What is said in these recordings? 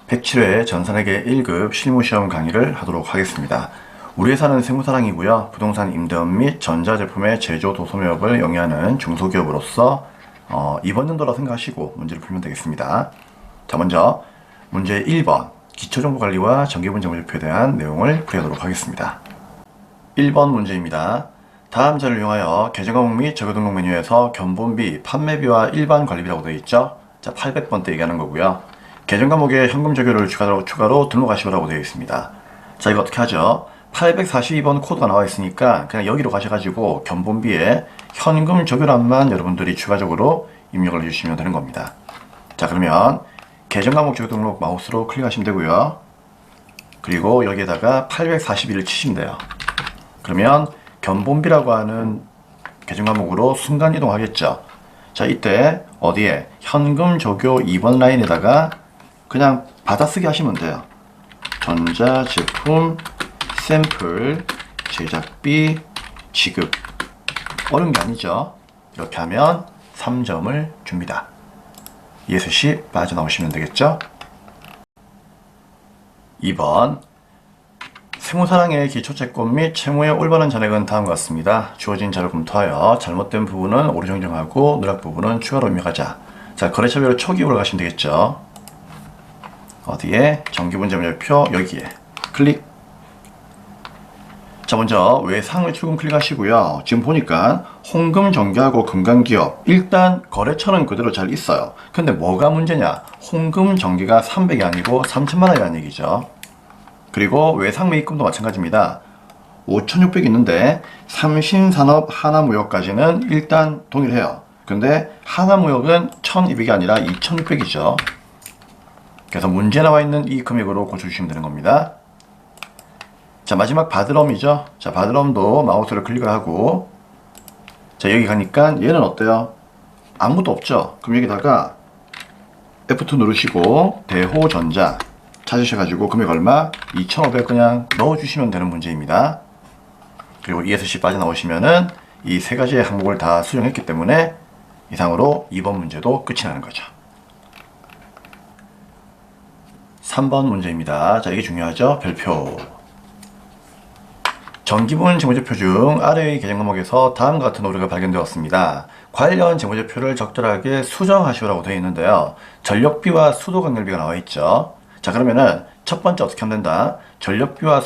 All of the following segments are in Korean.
107회 전산회계 1급 실무시험 강의를 하도록 하겠습니다. 우리 회사는 세무사랑이고요. 부동산 임대업 및 전자제품의 제조 도소매업을 영위하는 중소기업으로서 이번 연도라 생각하시고 문제를 풀면 되겠습니다. 자, 먼저 문제 1번 기초정보관리와 정기분쟁물표에 대한 내용을 풀이하도록 하겠습니다. 1번 문제입니다. 다음 자료를 이용하여 계정과목 및 재고등록 메뉴에서 견본비, 판매비와 일반 관리비라고 되어 있죠. 자, 800번 때 얘기하는 거고요. 계정 과목에 현금 적용을 추가로 등록하시라고 되어 있습니다. 자, 이거 어떻게 하죠? 842번 코드가 나와 있으니까 그냥 여기로 가셔가지고 견본비에 현금 적용란만 여러분들이 추가적으로 입력을 해주시면 되는 겁니다. 자, 그러면 계정 과목 재고 등록 마우스로 클릭하시면 되고요. 그리고 여기에다가 841을 치시면 돼요. 그러면 견본비라고 하는 계정 과목으로 순간 이동하겠죠. 자, 이때 어디에 현금 적용 2번 라인에다가 그냥 받아쓰기 하시면 돼요. 전자제품 샘플 제작비 지급. 어려운 게 아니죠. 이렇게 하면 3점을 줍니다. 예수시 빠져나오시면 되겠죠. 2번 세무사랑의 기초채권 및 채무의 올바른 잔액은 다음과 같습니다. 주어진 자료를 검토하여 잘못된 부분은 오류 정정하고 누락 부분은 추가로 입력하자. 자, 거래처별로 초기호를 가시면 되겠죠. 어디에? 정기분쟁물표 여기에 클릭. 자, 먼저 외상을 출금 클릭하시고요. 지금 보니까 홍금 정기하고 금강기업 일단 거래처는 그대로 잘 있어요. 근데 뭐가 문제냐? 홍금 정기가 300이 아니고 3천만 원이라는 얘기죠. 그리고 외상 매입금도 마찬가지입니다. 5,600 있는데 삼신산업 하나무역까지는 일단 동일해요. 근데 하나무역은 1,200이 아니라 2,600이죠. 그래서 문제 나와 있는 이 금액으로 고쳐주시면 되는 겁니다. 자, 마지막 바드럼이죠. 자, 바드럼도 마우스를 클릭을 하고, 자, 여기 가니까 얘는 어때요? 아무것도 없죠. 그럼 여기다가 F2 누르시고 대호전자 찾으셔가지고 금액 얼마? 2,500 그냥 넣어주시면 되는 문제입니다. 그리고 ESC 빠져나오시면은 이 세 가지의 항목을 다 수정했기 때문에 이상으로 2번 문제도 끝이 나는 거죠. 3번 문제입니다. 자, 이게 중요하죠. 별표. 정기분 재무제표 중 아래의 계정 과목에서 다음과 같은 오류가 발견되었습니다. 관련 재무제표를 적절하게 수정하시오라고 되어 있는데요. 전력비와 수도관열비가 나와 있죠. 자, 그러면은 첫 번째 어떻게 하면 된다? 전력비와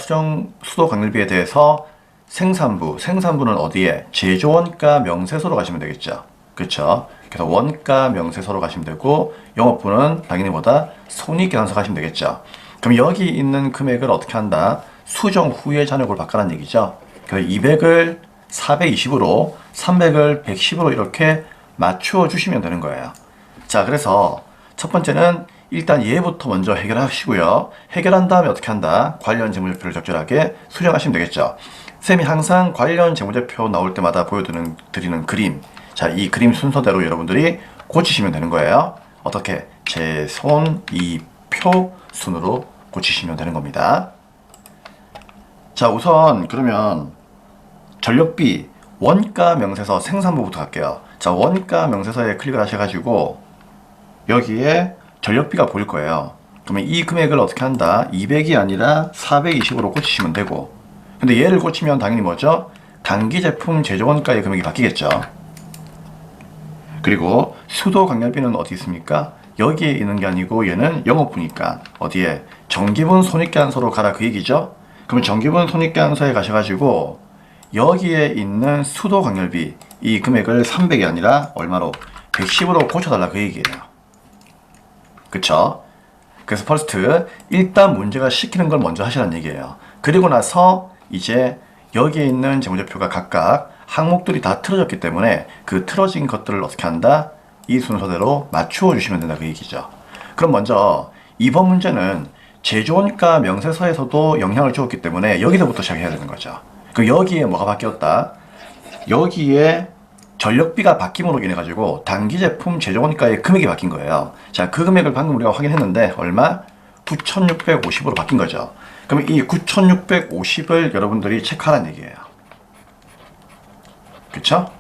수도관열비에 대해서 생산부는 어디에? 제조원가 명세서로 가시면 되겠죠. 그렇죠? 그래서 원가 명세서로 가시면 되고, 영업부는 당연히 뭐다? 손익계산서 가시면 되겠죠. 그럼 여기 있는 금액을 어떻게 한다? 수정 후에 잔액으로 바꿔라는 얘기죠. 그래서 200을 420으로 300을 110으로 이렇게 맞추어 주시면 되는 거예요. 자, 그래서 첫 번째는 일단 얘부터 먼저 해결하시고요. 해결한 다음에 어떻게 한다? 관련 재무제표를 적절하게 수정하시면 되겠죠. 쌤이 항상 관련 재무제표 나올 때마다 보여드리는 그림. 자, 이 그림 순서대로 여러분들이 고치시면 되는 거예요. 어떻게? 제 손, 이 표 순으로 고치시면 되는 겁니다. 자, 우선 그러면 전력비 원가 명세서 생산부부터 갈게요. 자, 원가 명세서에 클릭을 하셔가지고 여기에 전력비가 보일 거예요. 그러면 이 금액을 어떻게 한다? 200이 아니라 420으로 고치시면 되고, 근데 얘를 고치면 당연히 뭐죠? 단기 제품 제조원가의 금액이 바뀌겠죠. 그리고 수도 관련비는 어디 있습니까? 여기에 있는 게 아니고 얘는 영업부니까 어디에? 정기분 손익계산서로 가라 그 얘기죠. 그러면 정기분 손익계산서에 가셔가지고 여기에 있는 수도 관련비 이 금액을 300이 아니라 얼마로? 110으로 고쳐달라 그 얘기예요. 그쵸? 그래서 퍼스트 일단 문제가 시키는 걸 먼저 하시라는 얘기예요. 그리고 나서 이제 여기에 있는 재무제표가 각각 항목들이 다 틀어졌기 때문에 그 틀어진 것들을 어떻게 한다? 이 순서대로 맞추어 주시면 된다 그 얘기죠. 그럼 먼저 2번 문제는 제조원가 명세서에서도 영향을 주었기 때문에 여기서부터 시작해야 되는 거죠. 그럼 여기에 뭐가 바뀌었다? 여기에 전력비가 바뀜으로 인해 가지고 단기 제품 제조원가의 금액이 바뀐 거예요. 자, 그 금액을 방금 우리가 확인했는데 얼마? 9,650으로 바뀐 거죠. 그럼 이 9,650을 여러분들이 체크하라는 얘기예요. 그쵸?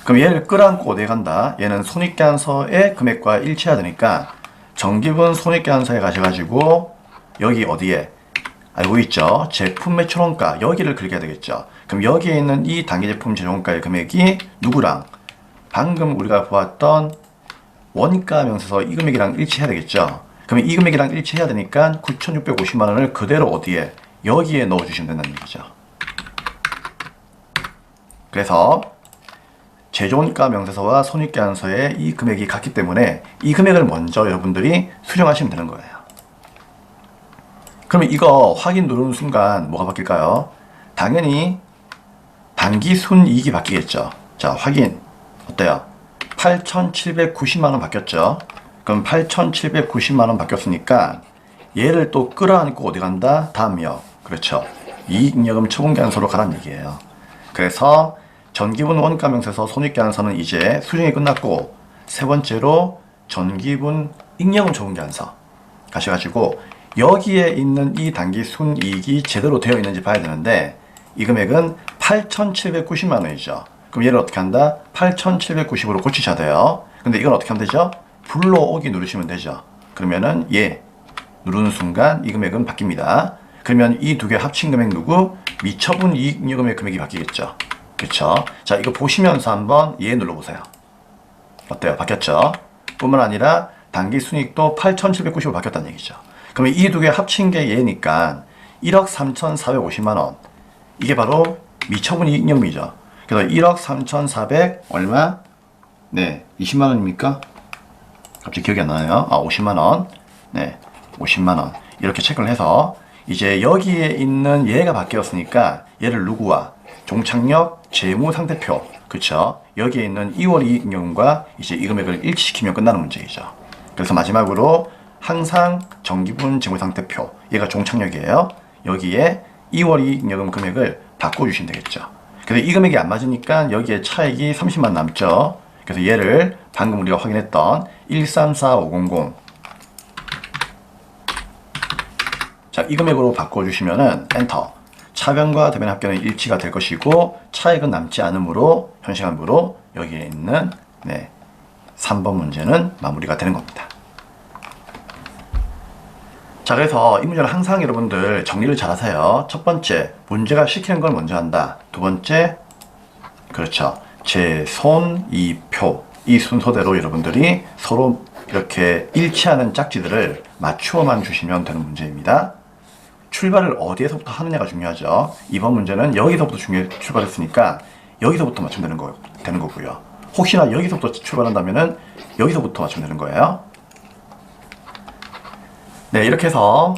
그럼 얘를 끌어안고 어디에 간다? 얘는 손익계산서의 금액과 일치해야 되니까 정기분 손익계산서에 가셔가지고 여기 어디에 알고 있죠? 제품 매출원가 여기를 긁어야 되겠죠. 그럼 여기에 있는 이 단기제품 재료원가의 금액이 누구랑 방금 우리가 보았던 원가 명세서 이 금액이랑 일치해야 되겠죠. 그러면 이 금액이랑 일치해야 되니까 9,650만 원을 그대로 어디에 여기에 넣어주시면 된다는 얘기죠. 그래서 제조원가 명세서와 손익계산서에 이 금액이 같기 때문에 이 금액을 먼저 여러분들이 수정하시면 되는 거예요. 그러면 이거 확인 누르는 순간 뭐가 바뀔까요? 당연히 단기순이익이 바뀌겠죠. 자, 확인 어때요? 8,790만원 바뀌었죠. 그럼 8,790만원 바뀌었으니까 얘를 또 끌어안고 어디 간다? 다음이요. 그렇죠. 이익잉여금 처분계산서로 가라는 얘기예요. 그래서 전기분 원가명세서 손익계산서는 이제 수정이 끝났고, 세 번째로 전기분 잉여금 처분계산서 가셔가지고 여기에 있는 이 단기 순이익이 제대로 되어 있는지 봐야 되는데 이 금액은 8,790만 원이죠. 그럼 얘를 어떻게 한다? 8,790으로 고치셔야 돼요. 근데 이건 어떻게 하면 되죠? 불러오기 누르시면 되죠. 그러면은 얘 누르는 순간 이 금액은 바뀝니다. 그러면 이 두 개 합친 금액 누구? 미처분 이익잉여금의 금액이 바뀌겠죠. 그렇죠? 자, 이거 보시면서 한번 얘 눌러보세요. 어때요? 바뀌었죠? 뿐만 아니라 단기 순이익도 8,790으로 바뀌었다는 얘기죠. 그러면 이 두 개 합친 게 얘니까 1억 3,450만 원. 이게 바로 미처분 이익잉여금이죠. 그래서 1억 3,400 얼마? 네, 20만 원입니까? 갑자기 기억이 안 나네요. 50만 원. 네, 50만 원. 이렇게 체크를 해서 이제 여기에 있는 얘가 바뀌었으니까 얘를 누구와? 종착역 재무상태표. 그쵸? 여기에 있는 2월 이익잉여금과 이제 이 금액을 일치시키면 끝나는 문제이죠. 그래서 마지막으로 항상 정기분 재무상태표. 얘가 종착역이에요. 여기에 2월 이익잉여금 금액을 바꿔주시면 되겠죠. 그래서 이 금액이 안 맞으니까 여기에 차익이 30만 남죠. 그래서 얘를 방금 우리가 확인했던 134500 자, 이 금액으로 바꿔주시면은 엔터. 차변과 대변 합계는 일치가 될 것이고 차익은 남지 않으므로 현시간부로 여기에 있는 3번 문제는 마무리가 되는 겁니다. 자, 그래서 이 문제는 항상 여러분들 정리를 잘 하세요. 첫 번째, 문제가 시키는 걸 먼저 한다. 두 번째, 그렇죠. 제, 손, 이, 표. 이 순서대로 여러분들이 서로 이렇게 일치하는 짝지들을 맞추어만 주시면 되는 문제입니다. 출발을 어디에서부터 하느냐가 중요하죠. 이번 문제는 여기서부터 출발했으니까 여기서부터 맞추면 되는 거고요. 혹시나 여기서부터 출발한다면은 여기서부터 맞추면 되는 거예요. 네, 이렇게 해서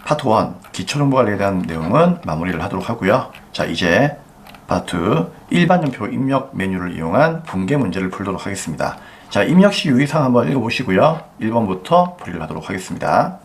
파트 1 기초정보관리에 대한 내용은 마무리를 하도록 하고요. 자, 이제 파트 2 일반연표 입력 메뉴를 이용한 분계 문제를 풀도록 하겠습니다. 자, 입력시 유의사항 한번 읽어보시고요. 1번부터 풀이를 하도록 하겠습니다.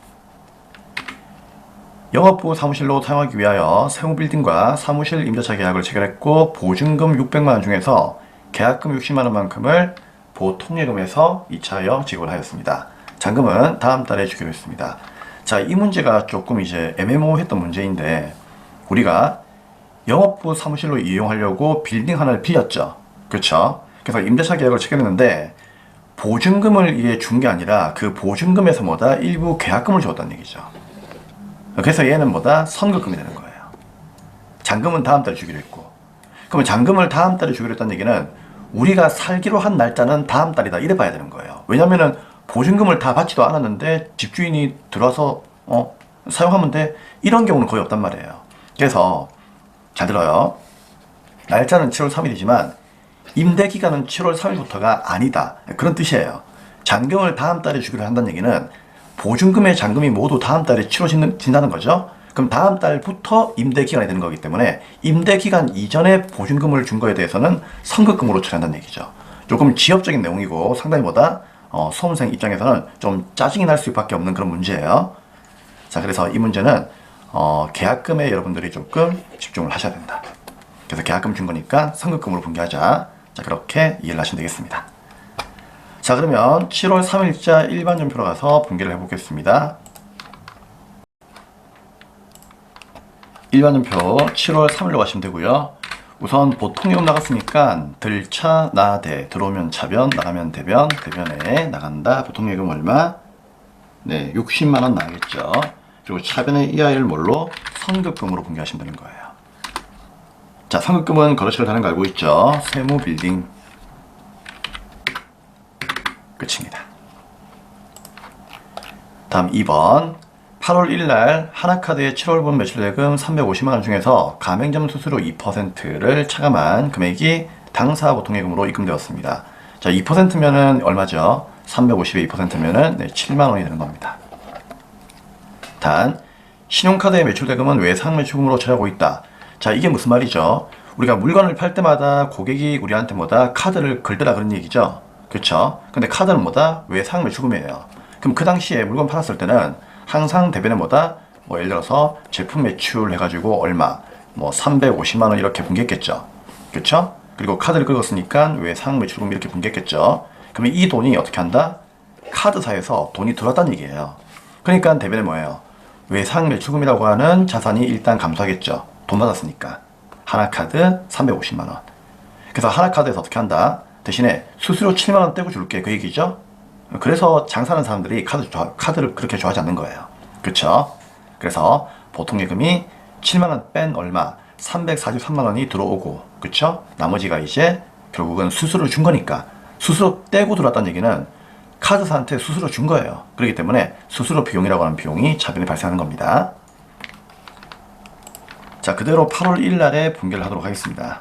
영업부 사무실로 사용하기 위하여 세무빌딩과 사무실 임대차 계약을 체결했고 보증금 600만원 중에서 계약금 60만원만큼을 보통예금에서 이차하여 지급을 하였습니다. 잔금은 다음 달에 주기로 했습니다. 자, 이 문제가 조금 이제 애매모호했던 문제인데 우리가 영업부 사무실로 이용하려고 빌딩 하나를 빌렸죠. 그렇죠? 그래서 임대차 계약을 체결했는데 보증금을 이게 준 게 아니라 그 보증금에서 뭐다? 일부 계약금을 줬다는 얘기죠. 그래서 얘는 뭐다? 선급금이 되는 거예요. 잔금은 다음 달에 주기로 했고. 그러면 잔금을 다음 달에 주기로 했다는 얘기는 우리가 살기로 한 날짜는 다음 달이다. 이래 봐야 되는 거예요. 왜냐면은 보증금을 다 받지도 않았는데 집주인이 들어와서 사용하면 돼. 이런 경우는 거의 없단 말이에요. 그래서 잘 들어요. 날짜는 7월 3일이지만 임대기간은 7월 3일부터가 아니다. 그런 뜻이에요. 잔금을 다음 달에 주기로 한다는 얘기는 보증금의 잔금이 모두 다음 달에 치러진다는 거죠. 그럼 다음 달부터 임대기간이 되는 거기 때문에 임대기간 이전에 보증금을 준 거에 대해서는 선급금으로 처리한다는 얘기죠. 조금 지엽적인 내용이고 상당히 수험생 입장에서는 좀 짜증이 날 수밖에 없는 그런 문제예요. 자, 그래서 이 문제는 계약금에 여러분들이 조금 집중을 하셔야 된다. 그래서 계약금 준 거니까 선급금으로 분개하자. 자, 그렇게 이해를 하시면 되겠습니다. 자, 그러면 7월 3일자 일반연표로 가서 분개를 해보겠습니다. 일반연표 7월 3일로 가시면 되고요. 우선 보통요금 나갔으니까 들차, 나대, 들어오면 차변, 나가면 대변, 대변에 나간다. 보통요금 얼마? 네, 60만원 나가겠죠. 그리고 차변의 이 아이를 뭘로? 선급금으로 분개하시면 되는 거예요. 자, 선급금은 거래처를 다는 거 알고 있죠? 세무빌딩. 끝입니다. 다음 2번. 8월 1일 하나카드의 7월분 매출대금 350만원 중에서 가맹점 수수료 2%를 차감한 금액이 당사 보통예금으로 입금되었습니다. 자, 2%면은 얼마죠? 350에 2%면은 네, 7만원이 되는 겁니다. 단, 신용카드의 매출대금은 외상 매출금으로 처리하고 있다. 자, 이게 무슨 말이죠? 우리가 물건을 팔 때마다 고객이 우리한테 뭐다? 카드를 걸더라 그런 얘기죠? 그쵸? 근데 카드는 뭐다? 외상 매출금이에요. 그럼 그 당시에 물건 팔았을 때는 항상 대변에 뭐다? 뭐 예를 들어서 제품 매출 해가지고 얼마? 뭐 350만원 이렇게 분개했겠죠? 그쵸? 그리고 카드를 긁었으니까 외상 매출금 이렇게 분개했겠죠? 그러면 이 돈이 어떻게 한다? 카드사에서 돈이 들어왔다는 얘기예요. 그러니까 대변에 뭐예요? 외상 매출금이라고 하는 자산이 일단 감소하겠죠. 돈 받았으니까. 하나카드 350만원. 그래서 하나카드에서 어떻게 한다? 대신에 수수료 7만원 떼고 줄게. 그 얘기죠? 그래서 장사하는 사람들이 카드를 그렇게 좋아하지 않는 거예요. 그쵸? 그래서 보통 예금이 7만원 뺀 얼마? 343만원이 들어오고, 그쵸? 나머지가 이제 결국은 수수료를 준 거니까 수수료 떼고 들어왔다는 얘기는 카드사한테 수수료 준 거예요. 그렇기 때문에 수수료 비용이라고 하는 비용이 차변에 발생하는 겁니다. 자, 그대로 8월 1일 날에 분개를 하도록 하겠습니다.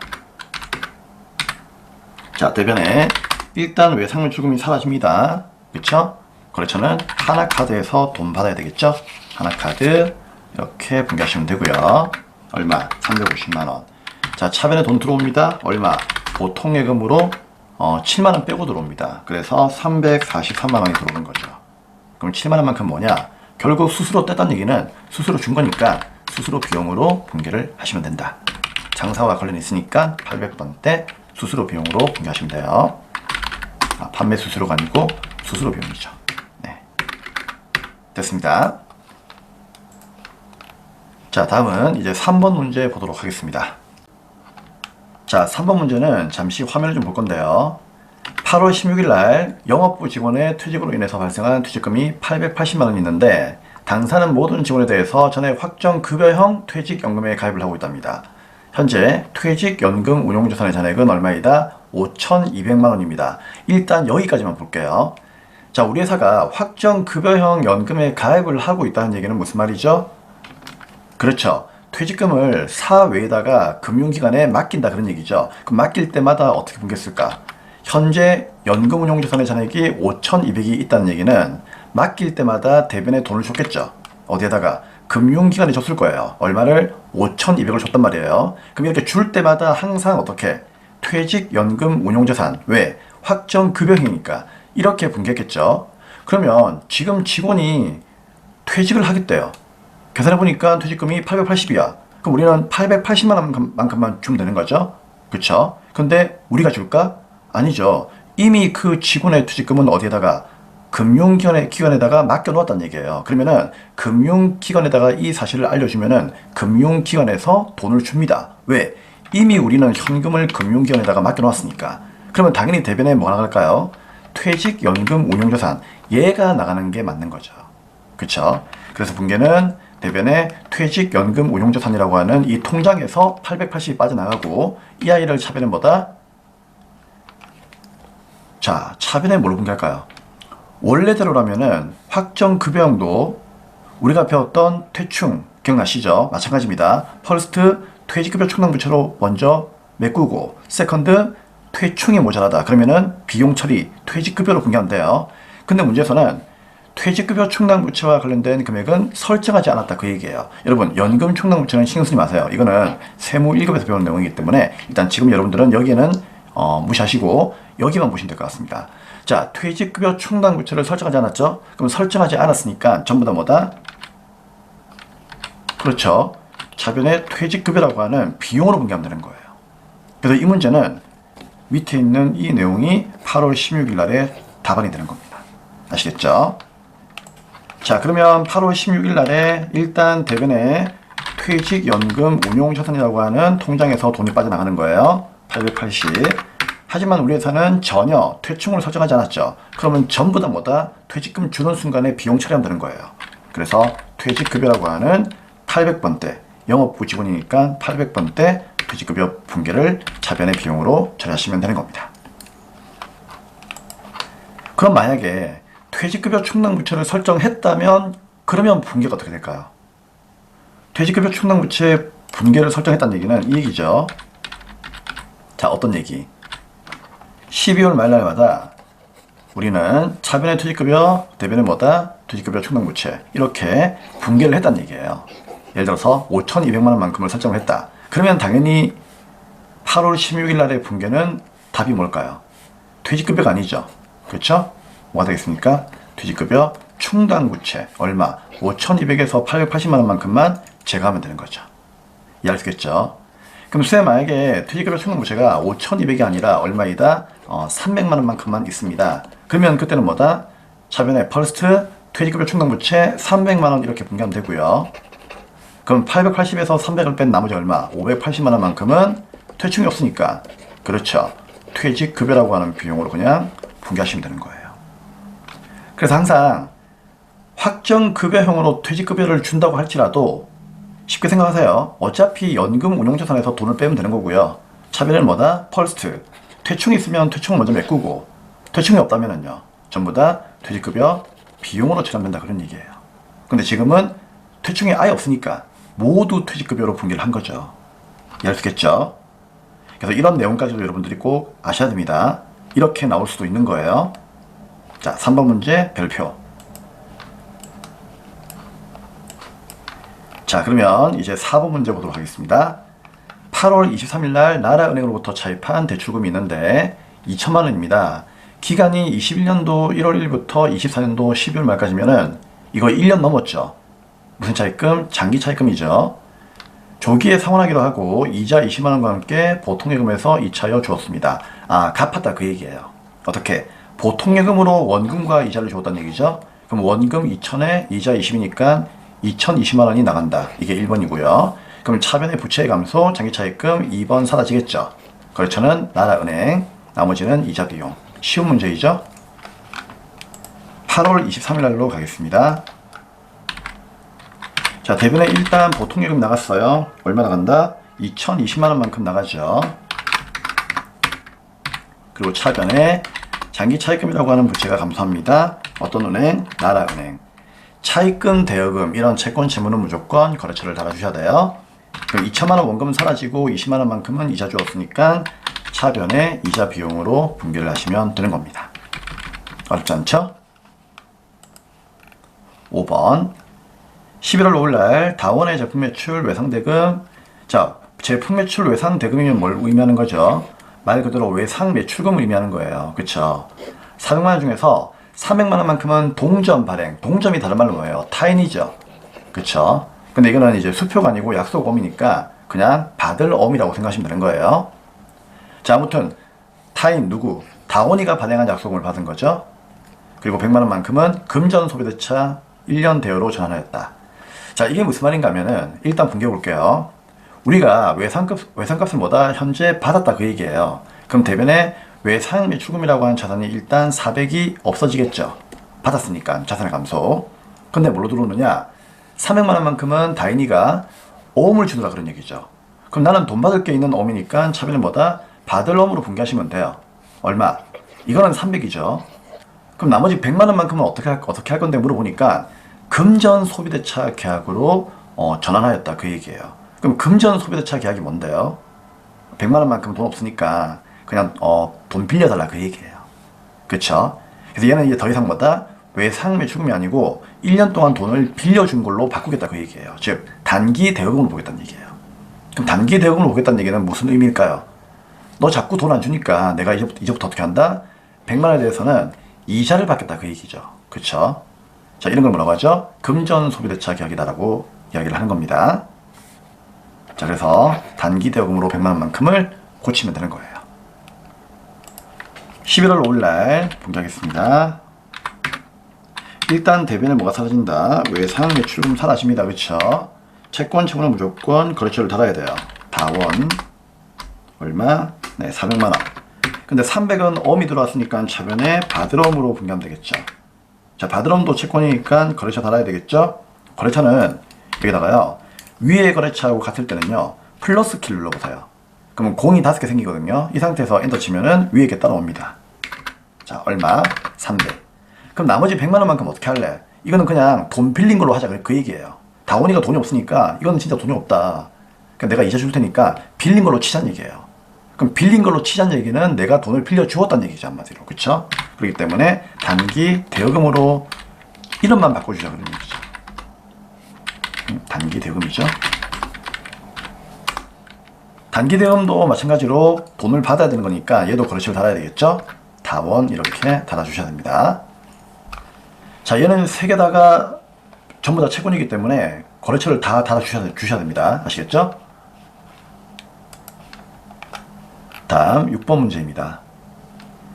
자, 대변에 일단 외상 매출금이 사라집니다. 그쵸? 거래처는 하나카드에서 돈 받아야 되겠죠? 하나카드 이렇게 분개하시면 되고요. 얼마? 350만원. 자, 차변에 돈 들어옵니다. 얼마? 보통예금으로 7만원 빼고 들어옵니다. 그래서 343만원이 들어오는 거죠. 그럼 7만원만큼 뭐냐? 결국 수수료 뗐다는 얘기는 수수료 준 거니까 수수료 비용으로 분개를 하시면 된다. 장사와 관련이 있으니까 800번대 수수료 비용으로 분개하시면 돼요. 판매 수수료가 아니고 수수료 비용이죠. 네. 됐습니다. 자, 다음은 이제 3번 문제 보도록 하겠습니다. 자, 3번 문제는 잠시 화면을 좀 볼 건데요. 8월 16일 날 영업부 직원의 퇴직으로 인해서 발생한 퇴직금이 880만원이 있는데 당사는 모든 직원에 대해서 전에 확정급여형 퇴직연금에 가입을 하고 있답니다. 현재 퇴직연금 운용자산의 잔액은 얼마이다? 5,200만원입니다. 일단 여기까지만 볼게요. 자, 우리 회사가 확정급여형 연금에 가입을 하고 있다는 얘기는 무슨 말이죠? 그렇죠. 퇴직금을 사외에다가 금융기관에 맡긴다 그런 얘기죠. 그럼 맡길 때마다 어떻게 분개했을까? 현재 연금운용자산의 잔액이 5,200이 있다는 얘기는 맡길 때마다 대변에 돈을 줬겠죠. 어디에다가? 금융기관에 줬을 거예요. 얼마를? 5,200을 줬단 말이에요. 그럼 이렇게 줄 때마다 항상 어떻게? 퇴직연금 운용자산. 왜? 확정급여형이니까 이렇게 분개했겠죠. 그러면 지금 직원이 퇴직을 하겠대요. 계산해보니까 퇴직금이 880이야. 그럼 우리는 880만원만큼만 주면 되는 거죠. 그쵸? 근데 우리가 줄까? 아니죠. 이미 그 직원의 퇴직금은 어디에다가? 금융기관에다가 맡겨놓았다는 얘기예요. 그러면은 금융기관에다가 이 사실을 알려주면은 금융기관에서 돈을 줍니다. 왜? 이미 우리는 현금을 금융기관에다가 맡겨놓았으니까. 그러면 당연히 대변에 뭐가 나갈까요? 퇴직연금 운용자산. 얘가 나가는 게 맞는 거죠. 그쵸? 그래서 분개는 대변에 퇴직연금 운용자산이라고 하는 이 통장에서 880이 빠져나가고 이 아이를 차변에 뭐다? 자, 차변에 뭘로 분개할까요? 원래대로라면은 확정급여형도 우리가 배웠던 퇴충 기억나시죠? 마찬가지입니다. 퍼스트 퇴직급여 충당부채로 먼저 메꾸고 세컨드 퇴충이 모자라다. 그러면은 비용 처리 퇴직급여로 분개하면 돼요. 근데 문제에서는 퇴직급여 충당부채와 관련된 금액은 설정하지 않았다 그 얘기예요. 여러분 연금 충당부채는 신경 쓰지 마세요. 이거는 세무 1급에서 배운 내용이기 때문에 일단 지금 여러분들은 여기에는 무시하시고 여기만 보시면 될 것 같습니다. 자, 퇴직급여 충당부채를 설정하지 않았죠? 그럼 설정하지 않았으니까 전부 다 뭐다? 그렇죠. 차변에 퇴직급여라고 하는 비용으로 분개하면 되는 거예요. 그래서 이 문제는 밑에 있는 이 내용이 8월 16일 날에 답안이 되는 겁니다. 아시겠죠? 자, 그러면 8월 16일 날에 일단 대변에 퇴직연금 운용자산이라고 하는 통장에서 돈이 빠져나가는 거예요. 880. 하지만 우리 회사는 전혀 퇴충을 설정하지 않았죠. 그러면 전부 다 뭐다? 퇴직금 주는 순간에 비용 처리하면 되는 거예요. 그래서 퇴직급여라고 하는 800번대, 영업부 직원이니까 800번대 퇴직급여 분계를 차변의 비용으로 처리하시면 되는 겁니다. 그럼 만약에 퇴직급여 충당부채를 설정했다면 그러면 분계가 어떻게 될까요? 퇴직급여 충당부채 분계를 설정했다는 얘기는 이 얘기죠. 자, 어떤 얘기? 12월 말날마다 우리는 차변의 퇴직급여, 대변의 뭐다? 퇴직급여 충당부채 이렇게 분계를 했다는 얘기예요. 예를 들어서 5,200만 원만큼을 설정을 했다. 그러면 당연히 8월 16일 날의 분계는 답이 뭘까요? 퇴직급여가 아니죠. 그렇죠? 뭐가 되겠습니까? 퇴직급여 충당부채 얼마? 5,200에서 880만 원만큼만 제거하면 되는 거죠. 이해할 수 있겠죠? 그럼 쌤 만약에 퇴직급여 충당부채가 5,200이 아니라 얼마이다? 300만 원만큼만 있습니다. 그러면 그때는 뭐다? 차변에 퍼스트 퇴직급여 충당부채 300만 원 이렇게 분계하면 되고요. 그럼 880에서 300을 뺀 나머지 얼마? 580만 원만큼은 퇴충이 없으니까 그렇죠. 퇴직급여라고 하는 비용으로 그냥 분계하시면 되는 거예요. 그래서 항상 확정급여형으로 퇴직급여를 준다고 할지라도 쉽게 생각하세요. 어차피 연금 운용자산에서 돈을 빼면 되는 거고요. 차변은 뭐다? 퍼스트. 퇴충이 있으면 퇴충을 먼저 메꾸고 퇴충이 없다면은요. 전부 다 퇴직급여 비용으로 처리하면 된다 그런 얘기예요. 근데 지금은 퇴충이 아예 없으니까 모두 퇴직급여로 분계를 한 거죠. 이해할 수 있겠죠? 그래서 이런 내용까지도 여러분들이 꼭 아셔야 됩니다. 이렇게 나올 수도 있는 거예요. 자, 3번 문제 별표. 자, 그러면 이제 4번 문제 보도록 하겠습니다. 8월 23일 날 나라은행으로부터 차입한 대출금이 있는데 2천만 원입니다. 기간이 21년도 1월 1일부터 24년도 12월 말까지면은 이거 1년 넘었죠. 무슨 차입금? 장기 차입금이죠. 조기에 상환하기로 하고 이자 20만 원과 함께 보통예금에서 이차여 주었습니다. 아, 갚았다 그 얘기예요. 어떻게? 보통예금으로 원금과 이자를 줬다는 얘기죠. 그럼 원금 2천에 이자 20이니까 2,020만 원이 나간다. 이게 1번이고요. 그럼 차변의 부채의 감소, 장기차입금 2번 사라지겠죠. 거래처는 나라은행, 나머지는 이자 비용. 쉬운 문제이죠. 8월 23일 날로 가겠습니다. 자, 대변에 일단 보통예금 나갔어요. 얼마 나간다? 2,020만 원만큼 나가죠. 그리고 차변에 장기차입금이라고 하는 부채가 감소합니다. 어떤 은행? 나라은행. 차입금, 대여금 이런 채권 채무는 무조건 거래처를 달아주셔야 돼요. 그럼 2천만 원 원금은 사라지고 20만 원만큼은 이자 주었으니까 차변에 이자 비용으로 분계를 하시면 되는 겁니다. 어렵지 않죠? 5번 11월 5일날 다원의 제품 매출 외상대금. 자, 제품 매출 외상대금이면 뭘 의미하는 거죠? 말 그대로 외상 매출금을 의미하는 거예요. 그쵸? 400만 원 중에서 300만 원만큼은 동점 발행. 동점이 다른 말로 뭐예요? 타인이죠. 그쵸? 근데 이거는 이제 수표가 아니고 약속어미니까 그냥 받을 어미라고 생각하시면 되는 거예요. 자, 아무튼 타인 누구? 다원이가 발행한 약속을 받은 거죠. 그리고 100만 원만큼은 금전 소비대차 1년 대여로 전환하였다. 자, 이게 무슨 말인가 하면은 일단 분개해 볼게요. 우리가 외상값을 뭐다? 현재 받았다 그 얘기예요. 그럼 대변에 외상 매출금이라고 하는 자산이 일단 400이 없어지겠죠. 받았으니까 자산의 감소. 근데 뭘로 들어오느냐? 300만 원만큼은 다인이가 어음을 주느라 그런 얘기죠. 그럼 나는 돈 받을 게 있는 어음이니까 차변은 뭐다? 받을 어음으로 분개하시면 돼요. 얼마? 이거는 300이죠. 그럼 나머지 100만 원만큼은 어떻게 할 건데 물어보니까 금전 소비대차 계약으로 전환하였다 그 얘기예요. 그럼 금전 소비대차 계약이 뭔데요? 100만 원만큼 돈 없으니까 그냥 돈 빌려달라 그 얘기예요. 그쵸? 그래서 얘는 이제 더 이상 뭐다? 외상 매출금이 아니고 1년 동안 돈을 빌려준 걸로 바꾸겠다 그 얘기예요. 즉 단기 대여금으로 보겠다는 얘기예요. 그럼 단기 대여금으로 보겠다는 얘기는 무슨 의미일까요? 너 자꾸 돈 안 주니까 내가 이제부터 어떻게 한다? 100만 원에 대해서는 이자를 받겠다 그 얘기죠. 그쵸? 자, 이런 걸 뭐라고 하죠? 금전 소비대차 계약이다라고 이야기를 하는 겁니다. 자, 그래서 단기 대여금으로 100만 원만큼을 고치면 되는 거예요. 11월 5일날 분개하겠습니다. 일단 대변에 뭐가 사라진다? 외상 매출금 사라집니다. 그쵸? 채권 채무는 무조건 거래처를 달아야 돼요. 다원 얼마? 네, 400만원. 근데 300은 어음이 들어왔으니까 차변에 바드럼으로 분개하면 되겠죠. 자, 바드럼도 채권이니까 거래처 달아야 되겠죠. 거래처는 여기다가요, 위에 거래처하고 같을 때는요 플러스 키를 눌러보세요. 그러면 공이 5개 생기거든요. 이 상태에서 엔터 치면은 위에 게 따라옵니다. 자, 얼마? 300. 그럼 나머지 100만원만큼 어떻게 할래? 이거는 그냥 돈 빌린 걸로 하자, 그 얘기예요. 다원이가 돈이 없으니까 이거는 진짜 돈이 없다. 그러니까 내가 이자 줄 테니까 빌린 걸로 치자는 얘기예요. 그럼 빌린 걸로 치자는 얘기는 내가 돈을 빌려 주었다는 얘기죠, 한마디로. 그쵸? 그렇기 때문에 단기 대여금으로 이름만 바꿔주자 그런 얘기죠. 단기 대여금이죠. 단기 대여금도 마찬가지로 돈을 받아야 되는 거니까 얘도 거래처를 달아야 되겠죠. 다원 이렇게 달아주셔야 됩니다. 자, 얘는 세 개다가 전부 다 채권이기 때문에 거래처를 다 달아주셔야 됩니다. 아시겠죠? 다음 6번 문제입니다.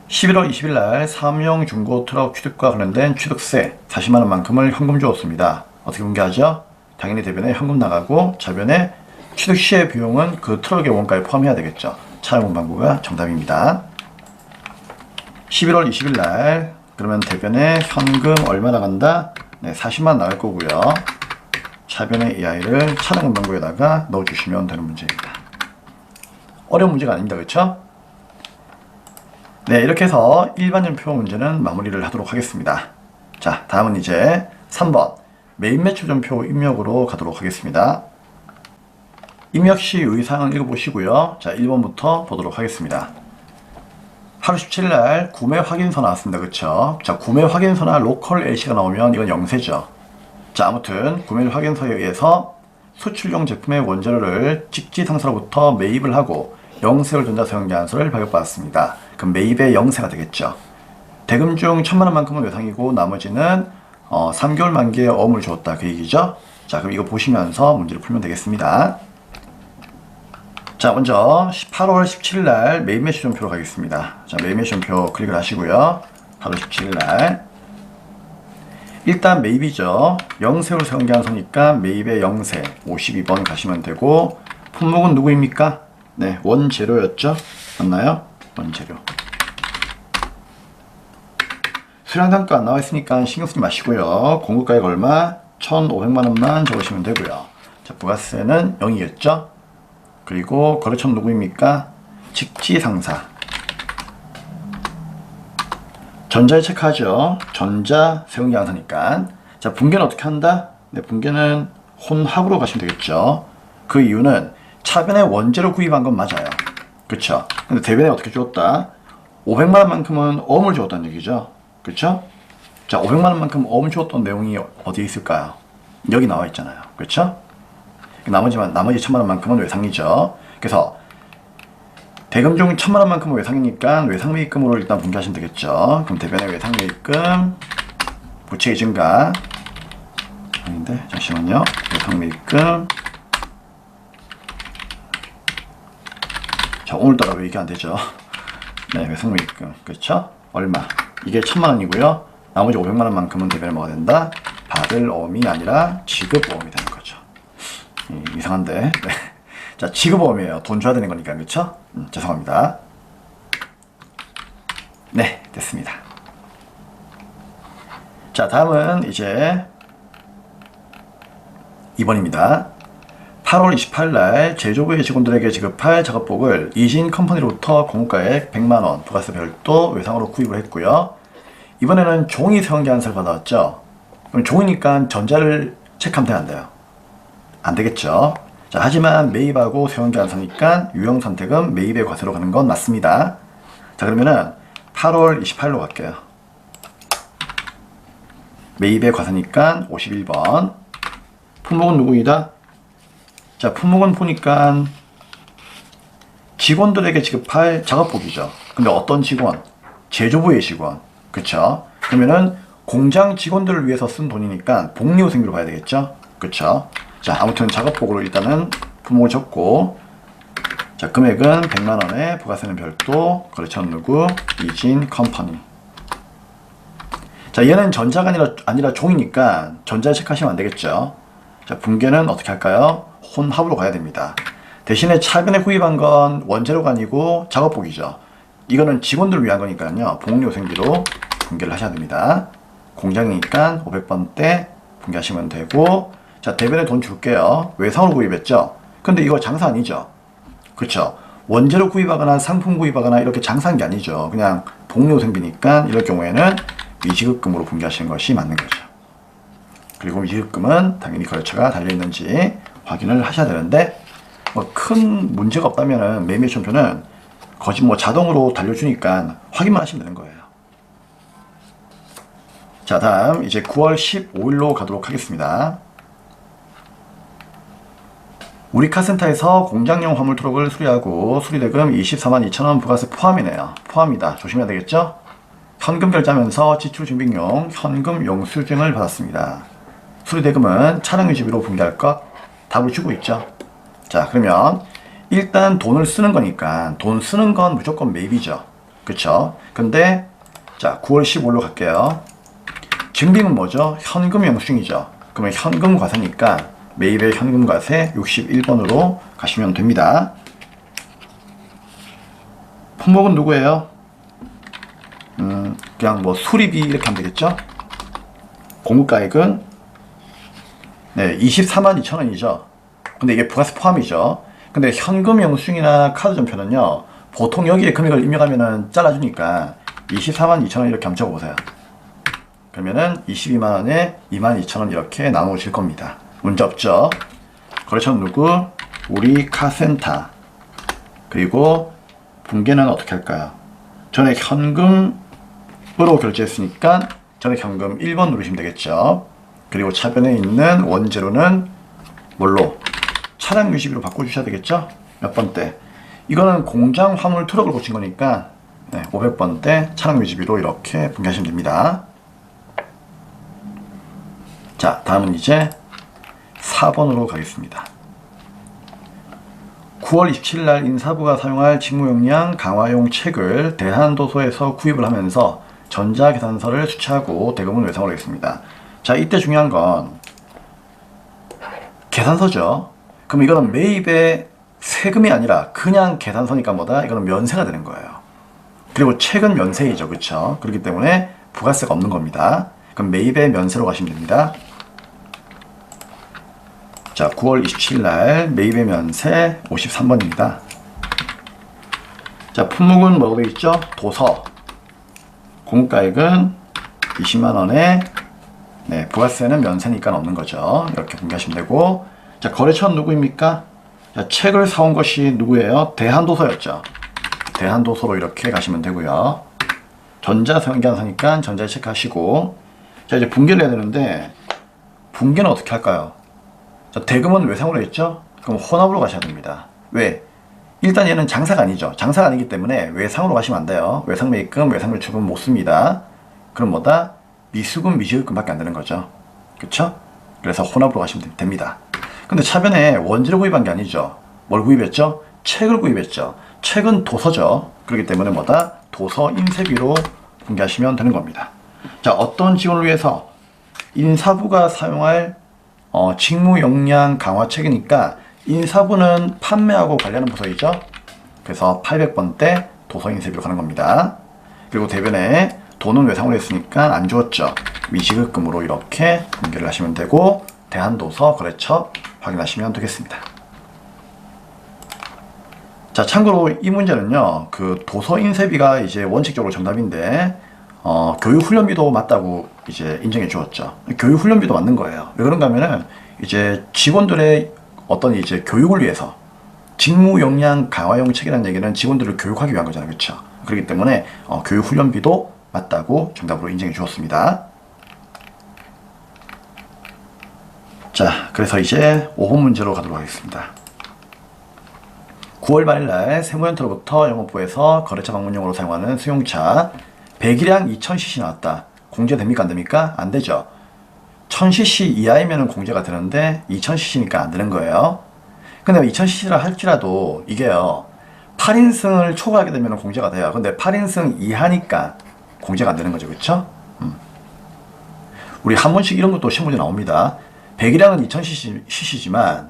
11월 20일 날 사업용 중고 트럭 취득과 관련된 취득세 40만원만큼을 현금 주었습니다. 어떻게 분개하죠? 당연히 대변에 현금 나가고 자변에 취득 시의 비용은 그 트럭의 원가에 포함해야 되겠죠. 차량 문방구가 정답입니다. 11월 20일 날 그러면 대변에 현금 얼마 나간다? 네, 40만 나갈 거고요. 차변에 이 아이를 차량 문방구에다가 넣어주시면 되는 문제입니다. 어려운 문제가 아닙니다. 그렇죠? 네, 이렇게 해서 일반연표 문제는 마무리를 하도록 하겠습니다. 자, 다음은 이제 3번 매입 매출전표 입력으로 가도록 하겠습니다. 입력 시 의사항을 읽어보시고요. 자, 1번부터 보도록 하겠습니다. 8월 17일 날 구매 확인서 나왔습니다. 그쵸? 자, 구매 확인서나 로컬 LC가 나오면 이건 영세죠. 자, 아무튼 구매 확인서에 의해서 수출용 제품의 원재료를 직지상사로부터 매입을 하고 영세율 전자사용계약서를 발급받았습니다. 그럼 매입의 영세가 되겠죠. 대금 중 1000만원만큼은 외상이고 나머지는 3개월 만기에 어음을 주었다 그 얘기죠. 자, 그럼 이거 보시면서 문제를 풀면 되겠습니다. 자, 먼저 8월 17일 날 매입 매출전표로 가겠습니다. 자, 매입 매출전표 클릭을 하시고요. 8월 17일 날 일단 매입이죠. 영세율 사용계약서니까 매입의 영세 52번 가시면 되고, 품목은 누구입니까? 네, 원재료였죠. 맞나요? 원재료. 수량단가 안 나와 있으니까 신경 쓰지 마시고요. 공급가액 얼마? 1,500만원만 적으시면 되고요. 자, 부가세는 0이겠죠. 그리고 거래처는 누구입니까? 직지상사. 전자에 체크하죠. 전자 세운계약서니까. 자, 분개는 어떻게 한다? 네, 분개는 혼합으로 가시면 되겠죠. 그 이유는 차변에 원재료 구입한 건 맞아요. 그쵸? 근데 대변에 어떻게 주었다? 500만원만큼은 어음을 주었다는 얘기죠. 그쵸? 자, 500만원만큼 어음 주었던 내용이 어디에 있을까요? 여기 나와 있잖아요. 그쵸? 나머지 1000만원만큼은 외상이죠. 그래서 대금 중 1000만원만큼은 외상이니까 외상매입금으로 일단 분개하시면 되겠죠. 그럼 대변의 외상매입금 부채의 증가 아닌데 잠시만요. 외상매입금. 자, 오늘따라 왜 이게 안되죠? 네, 외상매입금 그렇죠? 얼마? 이게 1000만원이고요 나머지 500만원만큼은 대변에 뭐가 된다? 받을 어음이 아니라 지급어음이 되는 거죠. 이상한데. 네. 자, 지급어음이에요. 돈 줘야 되는 거니까. 그쵸? 죄송합니다. 네, 됐습니다. 자, 다음은 이제 2번입니다. 8월 28일 날 제조부의 직원들에게 지급할 작업복을 이진 컴퍼니로부터 공급가액 100만원 부가세 별도 외상으로 구입을 했고요. 이번에는 종이 세운계약서를 받아왔죠. 그럼 종이니까 전자를 체크하면 안 돼요. 안 되겠죠. 자, 하지만 매입하고 세운계약서니까 유형 선택은 매입의 과세로 가는 건 맞습니다. 자, 그러면은 8월 28일로 갈게요. 매입의 과세니까 51번. 품목은 누구이다? 자, 품목은 보니까 직원들에게 지급할 작업복이죠. 근데 어떤 직원? 제조부의 직원. 그쵸? 그러면은 공장 직원들을 위해서 쓴 돈이니까 복리후생비로 봐야 되겠죠? 그쵸? 자, 아무튼 작업복으로 일단은 품목을 적고, 자, 금액은 100만원에 부가세는 별도, 거래처는 누구? 이진 컴퍼니. 자, 얘는 전자가 아니라 종이니까 전자에 체크하시면 안 되겠죠? 자, 붕괴는 어떻게 할까요? 혼합으로 가야 됩니다. 대신에 최근에 구입한 건 원재료가 아니고 작업복이죠. 이거는 직원들을 위한 거니까요. 복리후생비로 붕괴를 하셔야 됩니다. 공장이니까 500번대 붕괴하시면 되고, 자, 대변에 돈 줄게요. 외상으로 구입했죠? 근데 이거 장사 아니죠? 그쵸? 원재료 구입하거나 상품 구입하거나 이렇게 장사한 게 아니죠. 그냥 복리후생비니까 이럴 경우에는 미지급금으로 붕괴하시는 것이 맞는 거죠. 그리고 미지급금은 당연히 거래처가 달려있는지 확인을 하셔야 되는데, 뭐 큰 문제가 없다면은 매매시험표는 거의 뭐 자동으로 달려주니까 확인만 하시면 되는 거예요. 자, 다음 이제 9월 15일로 가도록 하겠습니다. 우리 카센터에서 공장용 화물 트럭을 수리하고 수리대금 242,000원 부가세 포함이네요. 포함이다. 조심해야 되겠죠? 현금 결제하면서 지출 준비용 현금 영수증을 받았습니다. 수리대금은 차량 유지비로 붕괴할 것 답을 주고 있죠. 자, 그러면 일단 돈을 쓰는 거니까 돈 쓰는 건 무조건 매입이죠. 그쵸? 근데 자, 9월 15일로 갈게요. 증빙은 뭐죠? 현금 영수증이죠. 그러면 현금 과세니까 매입의 현금 과세 61번으로 가시면 됩니다. 품목은 누구예요? 그냥 뭐 수리비 이렇게 하면 되겠죠? 공급가액은 네, 242,000원이죠. 근데 이게 부가세 포함이죠. 근데 현금 영수증이나 카드 전표는요, 보통 여기에 금액을 입력하면은 잘라주니까 242,000원 이렇게 한번 적어보세요. 그러면은 22만원에 22,000원 이렇게 나누실 겁니다. 문제 없죠? 거래처는 누구? 우리 카센터. 그리고 붕괴는 어떻게 할까요? 전액 현금으로 결제했으니까 전액 현금 1번 누르시면 되겠죠. 그리고 차변에 있는 원재료는 뭘로? 차량 유지비로 바꿔주셔야 되겠죠? 몇 번대? 이거는 공장 화물 트럭을 고친 거니까 500번대 차량 유지비로 이렇게 붕괴하시면 됩니다. 자, 다음은 이제 4번으로 가겠습니다. 9월 27일 날 인사부가 사용할 직무역량 강화용 책을 대한도서에서 구입을 하면서 전자계산서를 수취하고 대금은 외상으로 했습니다. 자, 이때 중요한 건 계산서죠. 그럼 이거는 매입의 세금이 아니라 그냥 계산서니까 뭐다? 이거는 면세가 되는 거예요. 그리고 책은 면세이죠. 그렇죠? 그렇기 때문에 부가세가 없는 겁니다. 그럼 매입의 면세로 가시면 됩니다. 자, 9월 27일 날 매입의 면세 53번입니다. 자, 품목은 뭐라고 되어 있죠? 도서. 공급가액은 20만원에 부가세는 면세니까 없는 거죠. 이렇게 분개하시면 되고, 자, 거래처는 누구입니까? 자, 책을 사온 것이 누구예요? 대한도서였죠. 대한도서로 이렇게 가시면 되고요. 전자상계산서니까 전자에 체크하시고, 자, 이제 분개를 해야 되는데 분개는 어떻게 할까요? 자, 대금은 외상으로 했죠? 그럼 혼합으로 가셔야 됩니다. 왜? 일단 얘는 장사가 아니죠. 장사가 아니기 때문에 외상으로 가시면 안 돼요. 외상매입금, 외상물출금 못 씁니다. 그럼 뭐다? 미수금, 미지급금밖에 안 되는 거죠. 그쵸? 그래서 혼합으로 가시면 됩니다. 근데 차변에 원재료 구입한 게 아니죠. 뭘 구입했죠? 책을 구입했죠. 책은 도서죠. 그렇기 때문에 뭐다? 도서 인쇄비로 분개하시면 되는 겁니다. 자, 어떤 지원을 위해서? 인사부가 사용할 직무 역량 강화 책이니까 인사부는 판매하고 관리하는 부서이죠. 그래서 800번대 도서 인쇄비로 가는 겁니다. 그리고 대변에 돈은 외상으로 했으니까 안 주었죠. 미지급금으로 이렇게 분개를 하시면 되고, 대한도서 거래처 확인하시면 되겠습니다. 자, 참고로 이 문제는요, 그 도서 인쇄비가 이제 원칙적으로 정답인데, 교육훈련비도 맞다고 이제 인정해 주었죠. 교육훈련비도 맞는 거예요. 왜 그런가 하면은 이제 직원들의 어떤 이제 교육을 위해서 직무 역량 강화용 책이라는 얘기는 직원들을 교육하기 위한 거잖아요. 그렇죠? 그렇기 때문에 교육훈련비도 맞다고 정답으로 인정해 주었습니다. 자, 그래서 이제 5번 문제로 가도록 하겠습니다. 9월 말일 날 세무현터로부터 영업부에서 거래처 방문용으로 사용하는 수용차 100일량 2000cc 나왔다. 공제됩니까? 안 됩니까? 안 되죠. 1000cc 이하이면 공제가 되는데 2000cc니까 안 되는 거예요. 근데 2000cc라 할지라도 이게요, 8인승을 초과하게 되면 공제가 돼요. 근데 8인승 이하니까 공제가 안 되는 거죠. 그쵸? 우리 한 번씩 이런 것도 시험 문제 나옵니다. 배기량은 2000cc지만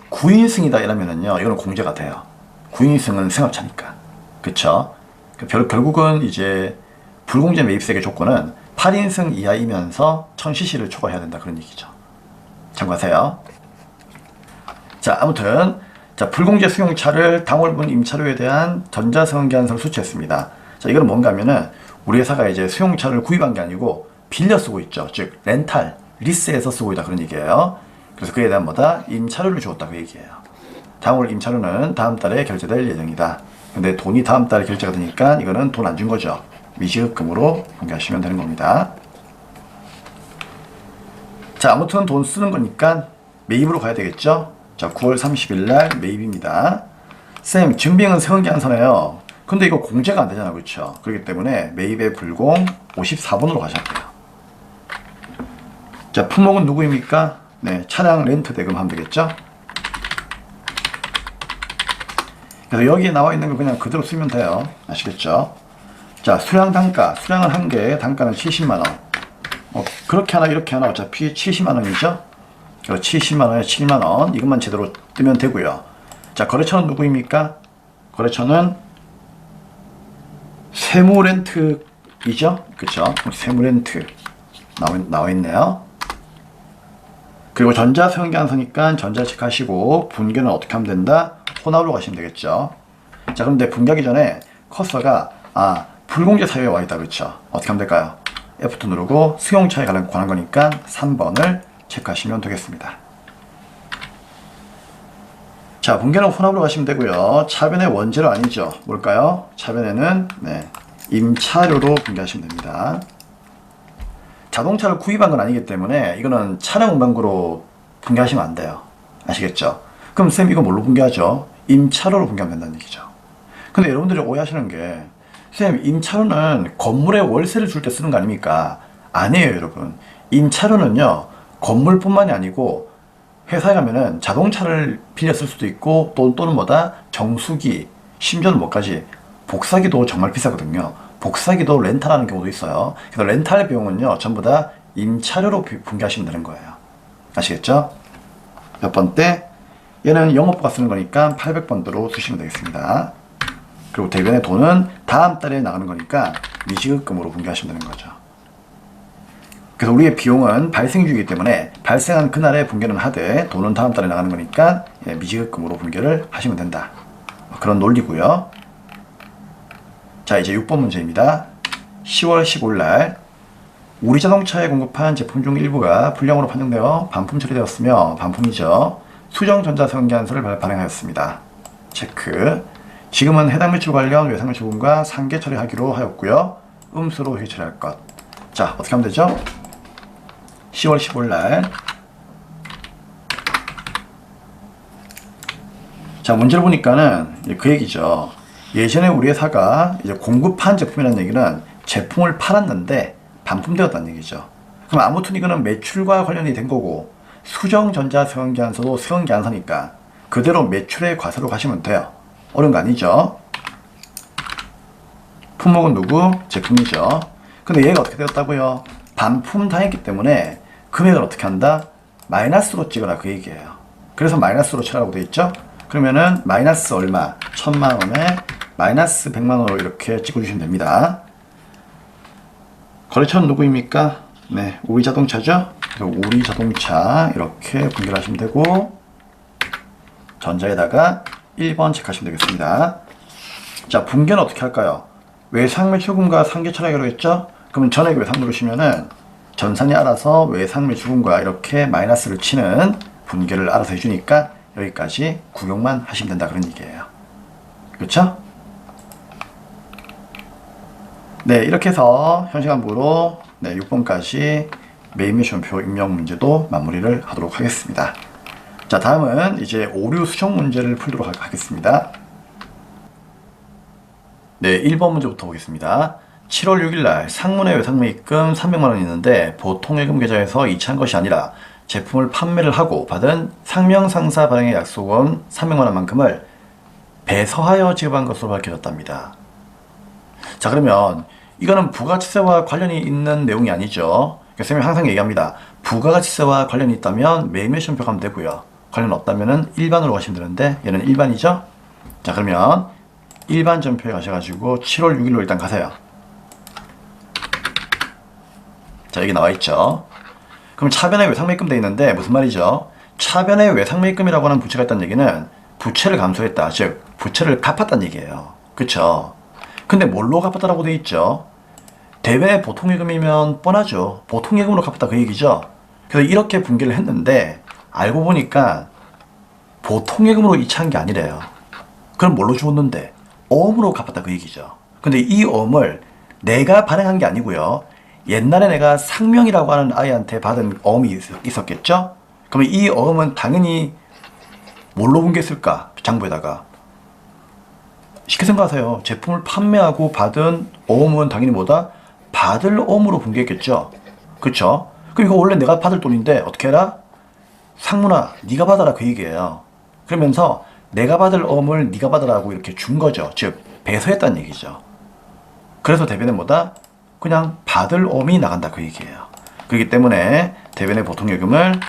9인승이다 이러면은요, 이거는 공제가 돼요. 9인승은 승합차니까. 그쵸? 결국은 이제 불공제 매입세액의 조건은 8인승 이하이면서 1000cc를 초과해야 된다. 그런 얘기죠. 참고하세요. 자, 아무튼, 자, 불공제 승용차를 당월분 임차료에 대한 전자승원계한서를 수취했습니다. 자, 이거는 뭔가 하면은, 우리 회사가 이제 수용차를 구입한 게 아니고, 빌려 쓰고 있죠. 즉, 렌탈, 리스에서 쓰고 있다. 그런 얘기예요. 그래서 그에 대한 뭐다? 임차료를 주었다. 그 얘기예요. 당월 임차료는 다음 달에 결제될 예정이다. 근데 돈이 다음 달에 결제가 되니까 이거는 돈 안 준 거죠. 미지급금으로 분개하시면 되는 겁니다. 자, 아무튼 돈 쓰는 거니까 매입으로 가야 되겠죠. 자, 9월 30일 날 매입입니다. 쌤, 증빙은 세운게 안 서네요. 근데 이거 공제가 안 되잖아. 그렇죠? 그렇기 때문에 매입의 불공 54번으로 가셔야 돼요. 자, 품목은 누구입니까? 네, 차량 렌트 대금 하면 되겠죠? 그래서 여기에 나와 있는 거 그냥 그대로 쓰면 돼요. 아시겠죠? 자, 수량 단가. 수량은 한 개, 단가는 70만원. 그렇게 하나, 이렇게 하나, 어차피 70만원이죠? 70만원에 7만원. 이것만 제대로 뜨면 되고요. 자, 거래처는 누구입니까? 거래처는 세무렌트이죠? 그쵸? 세무렌트. 나와 있네요. 그리고 전자승원계한서니까 전자 체크하시고, 분개는 어떻게 하면 된다? 혼합으로 가시면 되겠죠. 자, 그런데 분개하기 전에 커서가, 불공제 사유에 와 있다. 그렇죠? 어떻게 하면 될까요? F2 누르고 수용차에 관한 거니까 3번을 체크하시면 되겠습니다. 자, 분개는 혼합으로 가시면 되고요. 차변의 원재료 아니죠. 뭘까요? 차변에는 임차료로 분개하시면 됩니다. 자동차를 구입한 건 아니기 때문에 이거는 차량 운반구로 분개하시면 안 돼요. 아시겠죠? 그럼 쌤 이거 뭘로 분개하죠? 임차료로 분개하면 된다는 얘기죠. 근데 여러분들이 오해하시는 게, 쌤 임차료는 건물에 월세를 줄 때 쓰는 거 아닙니까? 아니에요, 여러분. 임차료는요, 건물뿐만이 아니고 회사에 가면은 자동차를 빌려 쓸 수도 있고, 또는 뭐다? 정수기, 심지어는 뭐까지? 복사기도 정말 비싸거든요. 복사기도 렌탈하는 경우도 있어요. 그래서 렌탈 비용은요, 전부 다 임차료로 분개하시면 되는 거예요. 아시겠죠? 몇 번째? 얘는 영업부가 쓰는 거니까 800번대로 쓰시면 되겠습니다. 그리고 대변의 돈은 다음 달에 나가는 거니까 미지급금으로 분개하시면 되는 거죠. 그래서 우리의 비용은 발생주이기 때문에 발생한 그날에 분개는 하되 돈은 다음 달에 나가는 거니까 미지급금으로 분개를 하시면 된다. 그런 논리고요. 자, 이제 6번 문제입니다. 10월 15일 날 우리자동차에 공급한 제품 중 일부가 불량으로 판정되어 반품 처리되었으며, 반품이죠. 수정전자승원계한서를 발행하였습니다. 체크. 지금은 해당 매출 관련 외상 매출분과 상계 처리하기로 하였고요. 음수로 회계 처리할 것. 자, 어떻게 하면 되죠? 10월 15일 날. 자, 문제를 보니까는 그 얘기죠. 예전에 우리 회사가 이제 공급한 제품이라는 얘기는 제품을 팔았는데 반품되었다는 얘기죠. 그럼 아무튼 이거는 매출과 관련이 된 거고, 수정전자승원계한서도 승원계한서니까 그대로 매출의 과세로 가시면 돼요. 어려운 거 아니죠? 품목은 누구? 제품이죠. 근데 얘가 어떻게 되었다고요? 반품 당했기 때문에 금액을 어떻게 한다? 마이너스로 찍어라. 그 얘기예요. 그래서 마이너스로 치라고 되어 있죠? 그러면은 마이너스 얼마? 1000만 원에 마이너스 100만 원으로 이렇게 찍어주시면 됩니다. 거래처는 누구입니까? 네, 우리자동차죠? 우리자동차 이렇게 분개를 하시면 되고, 전자에다가 1번 체크하시면 되겠습니다. 자, 분개는 어떻게 할까요? 외상매출금과 상계 처리하기로 했죠? 그러면 전액 외상 누르시면은 전산이 알아서 외상매출금과 이렇게 마이너스를 치는 분개를 알아서 해주니까 여기까지 구경만 하시면 된다. 그런 얘기예요. 그렇죠? 네, 이렇게 해서 현시간부로 6번까지 매입매출표 입력 문제도 마무리를 하도록 하겠습니다. 자, 다음은 이제 오류 수정 문제를 풀도록 하겠습니다. 네, 1번 문제부터 보겠습니다. 7월 6일날 상문의 외상매입금 300만원 있는데 보통예금 계좌에서 이체한 것이 아니라 제품을 판매를 하고 받은 상명상사 발행의 약속원 300만원만큼을 배서하여 지급한 것으로 밝혀졌답니다. 자, 그러면 이거는 부가치세와 관련이 있는 내용이 아니죠. 선생님이 항상 얘기합니다. 부가가치세와 관련이 있다면 매매시험표 가면 되고요. 관련 없다면 일반으로 가시면 되는데 얘는 일반이죠. 자, 그러면 일반 전표에 가셔가지고 7월 6일로 일단 가세요. 자, 여기 나와 있죠. 그럼 차변에 외상매입금 돼 있는데 무슨 말이죠? 차변에 외상매입금이라고 하는 부채가 있다는 얘기는 부채를 감소했다, 즉 부채를 갚았다는 얘기예요. 그쵸? 근데 뭘로 갚았다라고 돼 있죠? 대외 보통예금이면 뻔하죠. 보통예금으로 갚았다 그 얘기죠. 그래서 이렇게 분기를 했는데 알고 보니까 보통예금으로 이체한 게 아니래요. 그럼 뭘로 주었는데? 어음으로 갚았다 그 얘기죠. 근데 이 어음을 내가 발행한 게 아니고요. 옛날에 내가 상명이라고 하는 아이한테 받은 어음이 있었겠죠? 그러면 이 어음은 당연히 뭘로 분기했을까? 장부에다가. 쉽게 생각하세요. 제품을 판매하고 받은 어음은 당연히 뭐다? 받을 어음으로 분기했겠죠? 그쵸? 그럼 이거 원래 내가 받을 돈인데 어떻게 해라? 상문아, 네가 받아라 그 얘기예요. 그러면서 내가 받을 어음을 네가 받으라고 이렇게 준 거죠. 즉 배서했다는 얘기죠. 그래서 대변에 뭐다? 그냥 받을 어음이 나간다 그 얘기예요. 그렇기 때문에 대변의 보통예금을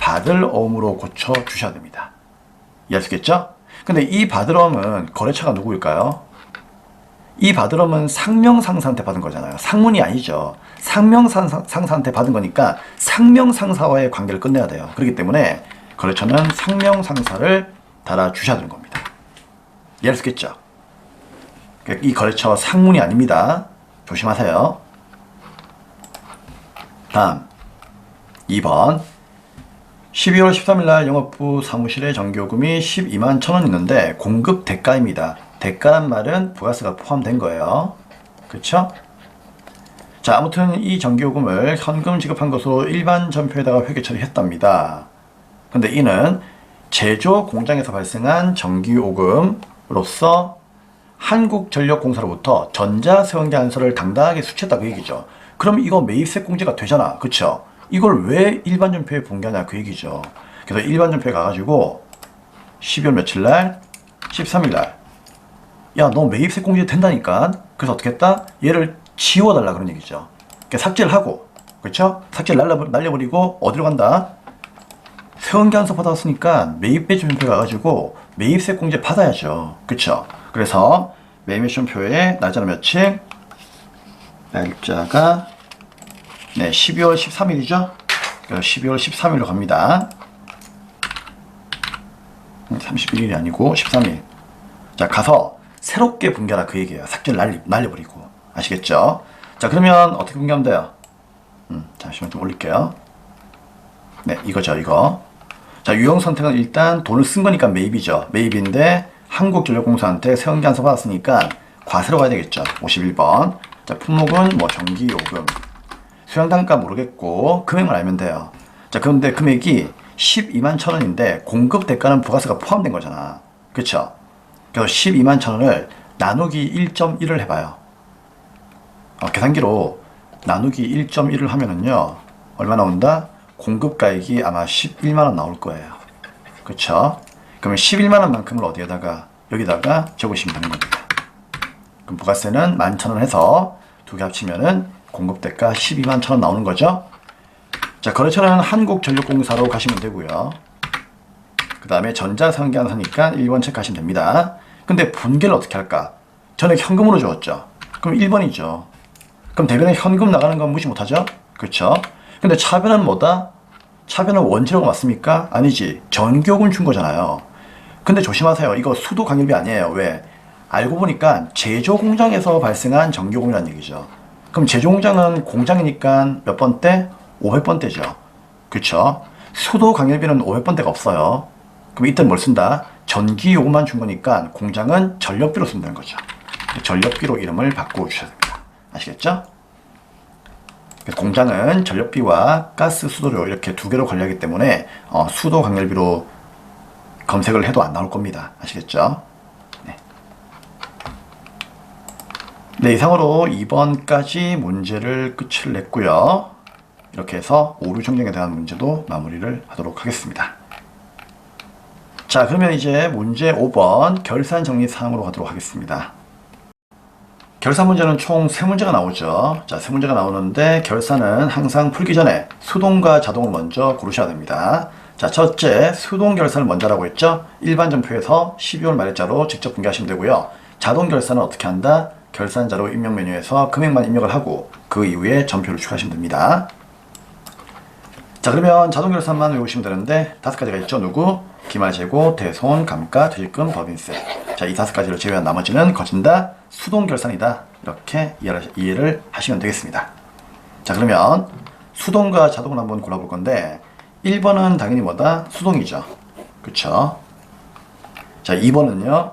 받을 어음으로 고쳐 주셔야 됩니다. 이해하시겠죠? 근데 이 받을 어음은 거래처가 누구일까요? 이 받을 어음은 상명상사한테 받은 거잖아요. 상문이 아니죠. 상명상사한테 받은 거니까 상명상사와의 관계를 끝내야 돼요. 그렇기 때문에 거래처는 상명상사를 달아주셔야 되는 겁니다. 이해하시겠죠? 이 거래처 상문이 아닙니다. 조심하세요. 다음 2번 12월 13일 날 영업부 사무실에 정기요금이 12만 1,000원 있는데 공급 대가입니다. 대가란 말은 부가세가 포함된 거예요. 그쵸? 자, 아무튼 이 정기요금을 현금 지급한 것으로 일반 전표에다가 회계 처리했답니다. 근데 이는 제조 공장에서 발생한 정기요금으로서 한국전력공사로부터 전자세원계안서를 당당하게 수취했다 그 얘기죠. 그럼 이거 매입세 공제가 되잖아. 그쵸? 이걸 왜 일반 전표에 분기하냐 그 얘기죠. 그래서 일반 전표에 가가지고 12월 며칠 날 13일 날 야, 너 매입세 공제 된다니까. 그래서 어떻게 했다? 얘를 지워달라 그런 얘기죠. 그러니까 삭제를 하고, 그쵸? 삭제를 날려버리고 어디로 간다? 세원계안서 받았으니까 매입배 전표에 가가지고 매입세 공제 받아야죠. 그쵸? 그래서 매입시험표에 날짜는 며칠? 날짜가 네, 12월 13일이죠? 12월 13일로 갑니다. 31일이 아니고 13일. 자, 가서 새롭게 분기하라 그 얘기예요. 삭제를 날려버리고. 아시겠죠? 자, 그러면 어떻게 분기하면 돼요? 잠시만 좀 올릴게요. 네, 이거죠, 이거. 자, 유형 선택은 일단 돈을 쓴 거니까 매입이죠. 매입인데 한국전력공사한테 세원계안서 받았으니까 과세로 가야 되겠죠. 51번. 자, 품목은 뭐 전기요금. 수량단가 모르겠고 금액만 알면 돼요. 자, 그런데 금액이 12만 1,000원인데 공급 대가는 부가세가 포함된 거잖아. 그쵸? 그래서 12만 1,000원을 나누기 1.1을 해봐요. 계산기로 나누기 1.1을 하면은요 얼마 나온다? 공급가액이 아마 11만원 나올 거예요. 그쵸? 그러면 11만원만큼을 어디에다가 여기다가 적으시면 되는 겁니다. 그럼 부가세는 11,000원 해서 두 개 합치면은 공급대가 12만 1,000원 나오는 거죠. 자, 거래처는 한국전력공사로 가시면 되고요. 그 다음에 전자세원계안서니까 1번 체크하시면 됩니다. 근데 분기를 어떻게 할까? 전에 현금으로 줬죠. 그럼 1번이죠. 그럼 대변에 현금 나가는 건 무시 못하죠? 그렇죠? 근데 차변은 뭐다? 차변은 원치라고 맞습니까? 아니지. 전기요금 준 거잖아요. 근데 조심하세요. 이거 수도 강일비 아니에요. 왜? 알고 보니까 제조공장에서 발생한 전기요금이라는 얘기죠. 그럼 제조공장은 공장이니까 몇 번대? 500번대죠. 그쵸? 수도 강일비는 500번대가 없어요. 그럼 이때 뭘 쓴다? 전기요금만 준 거니까 공장은 전력비로 쓴다는 거죠. 전력비로 이름을 바꿔주셔야 됩니다. 아시겠죠? 공장은 전력비와 가스, 수도료 이렇게 두 개로 관리하기 때문에 수도 강렬비로 검색을 해도 안 나올 겁니다. 아시겠죠? 네. 네, 이상으로 2번까지 문제를 끝을 냈고요. 이렇게 해서 오류 정정에 대한 문제도 마무리를 하도록 하겠습니다. 자, 그러면 이제 문제 5번 결산 정리 사항으로 가도록 하겠습니다. 결산 문제는 총 3문제가 나오죠. 자, 3문제가 나오는데 결산은 항상 풀기 전에 수동과 자동을 먼저 고르셔야 됩니다. 자, 첫째, 수동 결산을 먼저 하라고 했죠. 일반 점표에서 12월 말일자로 직접 분개하시면 되고요. 자동 결산은 어떻게 한다? 결산자료 입력 메뉴에서 금액만 입력을 하고 그 이후에 점표를 추가하시면 됩니다. 자, 그러면 자동 결산만 외우시면 되는데 5가지가 있죠. 누구? 기말, 재고, 대손, 감가, 퇴직금, 법인세. 자, 이 5가지를 제외한 나머지는 거진 다 수동 결산이다. 이렇게 이해를 하시면 되겠습니다. 자, 그러면 수동과 자동을 한번 골라볼 건데 1번은 당연히 뭐다? 수동이죠. 그쵸? 자, 2번은요.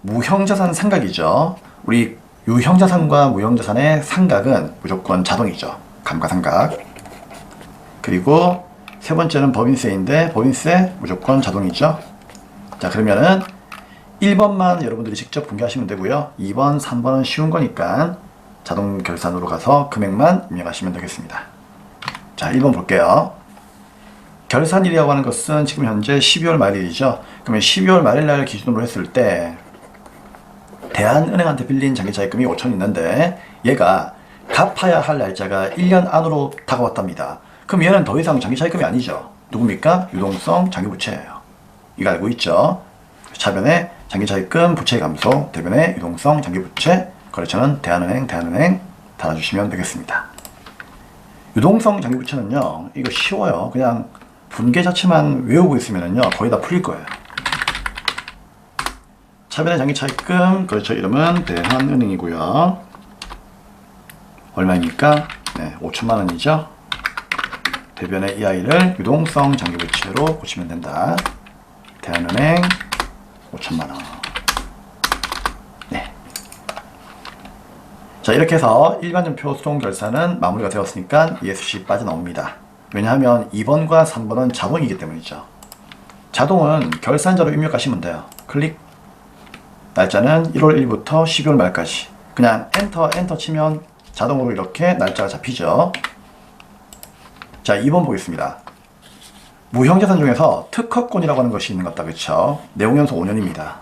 무형자산 상각이죠. 우리 유형자산과 무형자산의 상각은 무조건 자동이죠. 감가상각. 그리고 세 번째는 법인세인데 법인세 무조건 자동이죠. 자, 그러면은 1번만 여러분들이 직접 분개하시면 되고요. 2번, 3번은 쉬운 거니까 자동 결산으로 가서 금액만 입력하시면 되겠습니다. 자, 1번 볼게요. 결산일이라고 하는 것은 지금 현재 12월 말일이죠. 그러면 12월 말일날 기준으로 했을 때 대한은행한테 빌린 장기차입금이 5천 있는데 얘가 갚아야 할 날짜가 1년 안으로 다가왔답니다. 그럼 얘는 더 이상 장기차입금이 아니죠. 누굽니까? 유동성 장기부채예요. 이거 알고 있죠? 차변에 장기차입금 부채 감소, 대변에 유동성 장기부채, 거래처는 대한은행 달아주시면 되겠습니다. 유동성 장기부채는요, 이거 쉬워요. 그냥 분계 자체만 외우고 있으면요 거의 다 풀릴 거예요. 차변의 장기차입금 거래처 이름은 대한은행이고요. 얼마입니까? 네, 5천만 원이죠. 대변의 이 아이를 유동성 장기부채로 고치면 된다. 대한은행 5천만 원. 네. 자, 이렇게 해서 일반점표 수동 결산은 마무리가 되었으니까 ESC 빠져나옵니다. 왜냐하면 2번과 3번은 자동이기 때문이죠. 자동은 결산자로 입력하시면 돼요. 클릭. 날짜는 1월 1일부터 12월 말까지. 그냥 엔터 치면 자동으로 이렇게 날짜가 잡히죠. 자, 2번 보겠습니다. 무형자산 중에서 특허권이라고 하는 것이 있는 것 같다. 그쵸? 내용연수 5년입니다.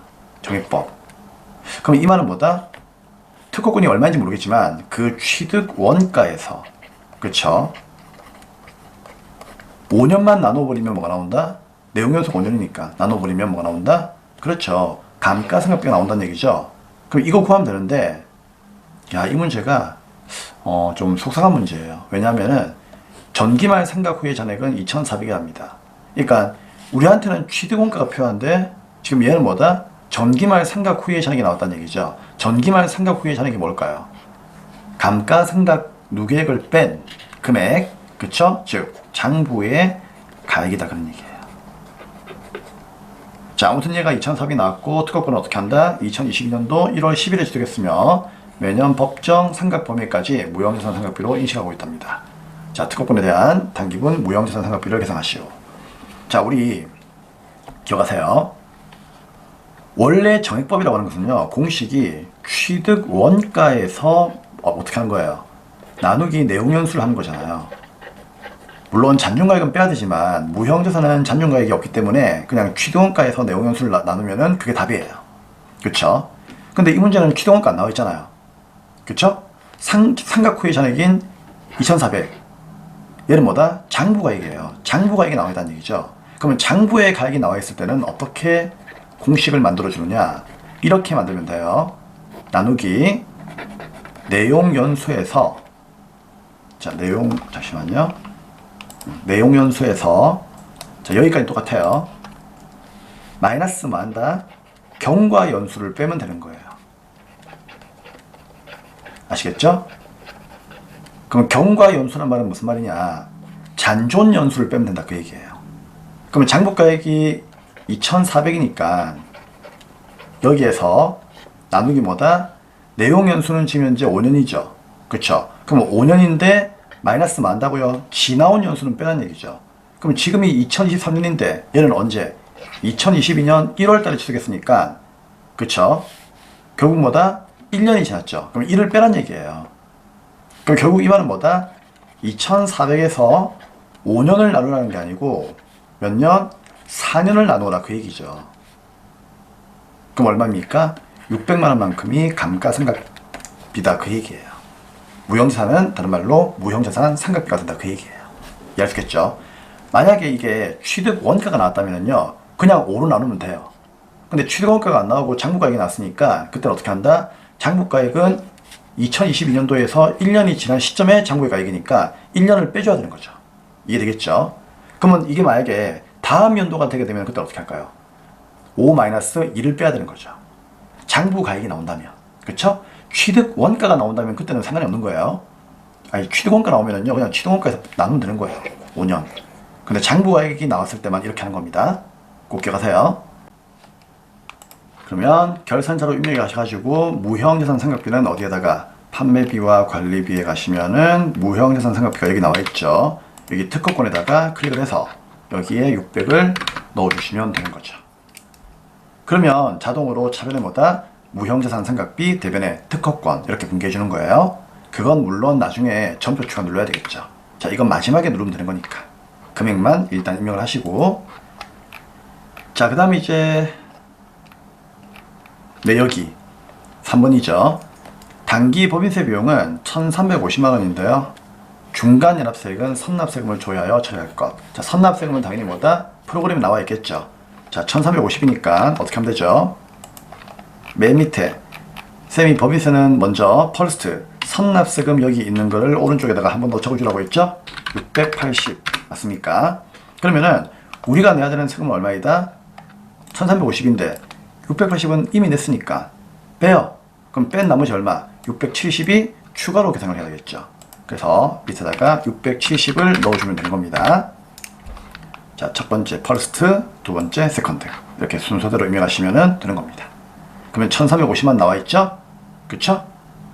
정액법. 그럼 이 말은 뭐다? 특허권이 얼마인지 모르겠지만 그 취득 원가에서, 그쵸? 5년만 나눠버리면 뭐가 나온다? 내용연수 5년이니까 나눠버리면 뭐가 나온다? 그렇죠. 감가상각비가 나온다는 얘기죠. 그럼 이거 구하면 되는데, 야, 이 문제가 좀 속상한 문제예요. 왜냐하면은 전기말 상각 후의 잔액은 2,400이랍니다. 그러니까 우리한테는 취득원가가 필요한데 지금 얘는 뭐다? 전기말 상각 후의 잔액이 나왔다는 얘기죠. 전기말 상각 후의 잔액이 뭘까요? 감가상각 누계액을 뺀 금액, 그쵸? 즉 장부의 가액이다, 그런 얘기예요. 자, 아무튼 얘가 2,400이 나왔고 특허권은 어떻게 한다? 2022년도 1월 10일에 취득했으며 매년 법정 상각 범위까지 무형자산 상각비로 인식하고 있답니다. 자, 특허권에 대한 단기분 무형자산 상각비를 계산하시오. 자, 우리 기억하세요. 원래 정액법이라고 하는 것은요, 공식이 취득 원가에서 어떻게 하는 거예요? 나누기 내용연수를 하는 거잖아요. 물론 잔존가액은 빼야 되지만 무형자산은 잔존가액이 없기 때문에 그냥 취득원가에서 내용연수를 나누면은 그게 답이에요. 그쵸? 근데 이 문제는 취득원가 안 나와 있잖아요. 그쵸? 상각 후의 잔액인 2,400. 얘는 뭐다? 장부가액이에요. 장부가액이 나와 있다는 얘기죠. 그러면 장부의 가액이 나와 있을 때는 어떻게 공식을 만들어 주느냐? 이렇게 만들면 돼요. 나누기 내용연수에서, 자, 잠시만요. 내용연수에서, 자, 여기까지 똑같아요. 마이너스 뭐 한다? 경과연수를 빼면 되는 거예요. 아시겠죠? 그럼 경과연수란 말은 무슨 말이냐? 잔존연수를 빼면 된다, 그 얘기예요. 그러면 장부가액이 2,400이니까 여기에서 나누기 뭐다? 내용연수는 지금 현재 5년이죠. 그쵸? 그럼 5년인데 마이너스 뭐 한다고요? 지나온 연수는 빼라는 얘기죠. 그럼 지금이 2023년인데 얘는 언제? 2022년 1월 달에 취득했으니까, 그쵸? 결국 뭐다? 1년이 지났죠. 그럼 1을 빼란 얘기예요. 그럼 결국 이 말은 뭐다? 2,400에서 5년을 나누라는 게 아니고 몇 년? 4년을 나누라, 그 얘기죠. 그럼 얼마입니까? 600만 원만큼이 감가상각 상각비다 그 얘기예요. 무형자산은 다른 말로 무형자산 상각비가 된다 그 얘기예요. 이해하시겠죠? 만약에 이게 취득 원가가 나왔다면요 그냥 5로 나누면 돼요. 근데 취득 원가가 안 나오고 장부가액이 났으니까 그때는 어떻게 한다? 장부가액은 2022년도에서 1년이 지난 시점에 장부가액이니까 1년을 빼줘야 되는 거죠. 이해되겠죠? 그러면 이게 만약에 다음 연도가 되게 되면 그때 어떻게 할까요? 5-2를 빼야 되는 거죠. 장부가액이 나온다면. 그쵸? 취득 원가가 나온다면 그때는 상관이 없는 거예요. 아니 취득 원가 나오면은요 그냥 취득 원가에서 나누면 되는 거예요. 5년. 근데 장부가액이 나왔을 때만 이렇게 하는 겁니다. 꼭 기억하세요. 그러면 결산자로 입력해 가셔가지고 무형자산 상각비는 어디에다가 판매비와 관리비에 가시면은 무형자산 상각비가 여기 나와 있죠. 여기 특허권에다가 클릭을 해서 여기에 600을 넣어주시면 되는 거죠. 그러면 자동으로 차변에 뭐다? 무형자산 상각비 대변에 특허권 이렇게 분개해 주는 거예요. 그건 물론 나중에 전표 추가 눌러야 되겠죠. 자, 이건 마지막에 누르면 되는 거니까 금액만 일단 입력을 하시고, 자, 그 다음에 이제 내역이 3번이죠. 단기 법인세 비용은 1,350만 원인데요. 중간 연합세액은 선납세금을 조회하여 처리할 것. 자, 선납세금은 당연히 뭐다? 프로그램에 나와 있겠죠. 자, 1,350이니까 어떻게 하면 되죠? 맨 밑에 쌤이 법인세는 먼저 퍼스트 선납세금 여기 있는 거를 오른쪽에다가 한 번 더 적어주라고 했죠? 680 맞습니까? 그러면은 우리가 내야 되는 세금은 얼마이다? 1,350인데 680은 이미 냈으니까 빼요. 그럼 뺀 나머지 얼마? 670이 추가로 계산을 해야 되겠죠. 그래서 밑에다가 670을 넣어주면 되는 겁니다. 자, 첫 번째 퍼스트, 두 번째 세컨드 이렇게 순서대로 입력하시면 되는 겁니다. 그러면 1,350만 나와 있죠? 그쵸?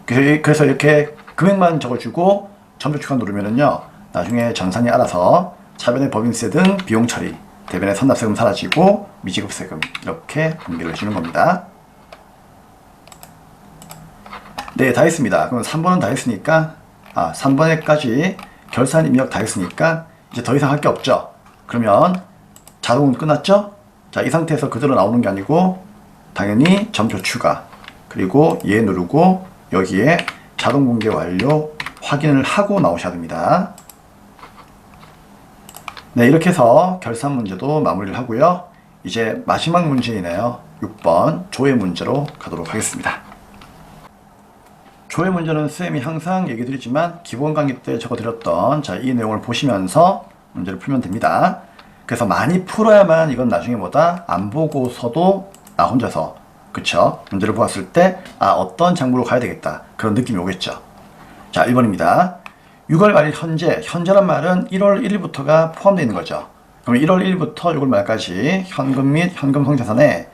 그래서 이렇게 금액만 적어주고 전표 추가 누르면은요 나중에 전산이 알아서 차변의 법인세 등 비용 처리, 대변의 선납세금 사라지고 미지급세금 이렇게 분개를 해주는 겁니다. 네, 다 했습니다. 그럼 3번은 다 했으니까 3번에까지 결산 입력 다 했으니까 이제 더 이상 할 게 없죠. 그러면 자동은 끝났죠? 자, 이 상태에서 그대로 나오는 게 아니고 당연히 전표 추가 그리고 얘 누르고 여기에 자동 공개 완료 확인을 하고 나오셔야 됩니다. 네, 이렇게 해서 결산 문제도 마무리를 하고요. 이제 마지막 문제이네요. 6번 조회 문제로 가도록 하겠습니다. 조회 문제는 쌤이 항상 얘기 드리지만 기본 강의 때 적어드렸던 이 내용을 보시면서 문제를 풀면 됩니다. 그래서 많이 풀어야만 이건 나중에 뭐다? 안 보고서도 나 혼자서 그쵸? 문제를 보았을 때 어떤 장부로 가야 되겠다 그런 느낌이 오겠죠. 자, 1번입니다. 6월 말일 현재란 말은 1월 1일부터가 포함되어 있는 거죠. 그럼 1월 1일부터 6월 말까지 현금 및 현금성 자산에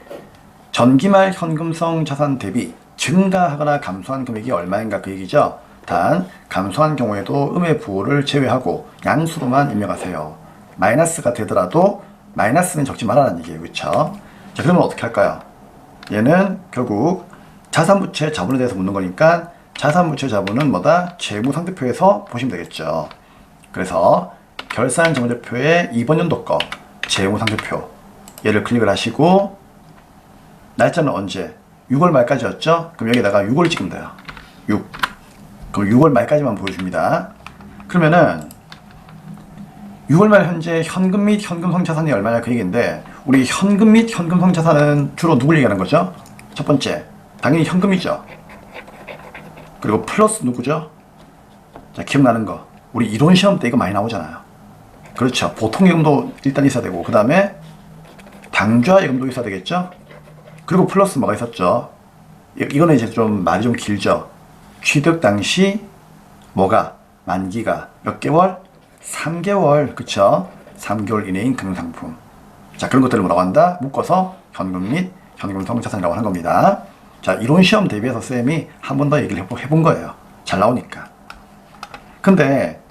전기말 현금성 자산 대비 증가하거나 감소한 금액이 얼마인가 그 얘기죠. 단 감소한 경우에도 음의 부호를 제외하고 양수로만 입력하세요. 마이너스가 되더라도 마이너스는 적지 말라는 얘기예요. 그쵸? 자, 그러면 어떻게 할까요? 얘는 결국 자산부채 자본에 대해서 묻는 거니까 자산부채 자본은 뭐다? 재무상태표에서 보시면 되겠죠. 그래서 결산재무제표의 이번 연도 거 재무상태표 얘를 클릭을 하시고 날짜는 언제? 6월 말까지였죠? 그럼 여기다가 6월 찍으면 돼요. 6. 그럼 6월 말까지만 보여줍니다. 그러면은 6월 말 현재 현금 및 현금성 자산이 얼마냐 그 얘기인데 우리 현금 및 현금성 자산은 주로 누굴 얘기하는 거죠? 첫 번째 당연히 현금이죠. 그리고 플러스 누구죠? 자, 기억나는 거 우리 이론 시험 때 이거 많이 나오잖아요. 그렇죠. 보통 예금도 일단 있어야 되고 그 다음에 당좌 예금도 있어야 되겠죠. 그리고 플러스 뭐가 있었죠? 이거는 이제 좀 말이 좀 길죠. 취득 당시 뭐가 만기가 몇 개월? 3개월. 그쵸? 3개월 이내인 금융상품. 자, 그런 것들을 뭐라고 한다? 묶어서 현금 및 현금성 자산이라고 하는 겁니다. 자, 이론 시험 대비해서 쌤이 한 번 더 얘기를 해본 거예요. 잘 나오니까. 근데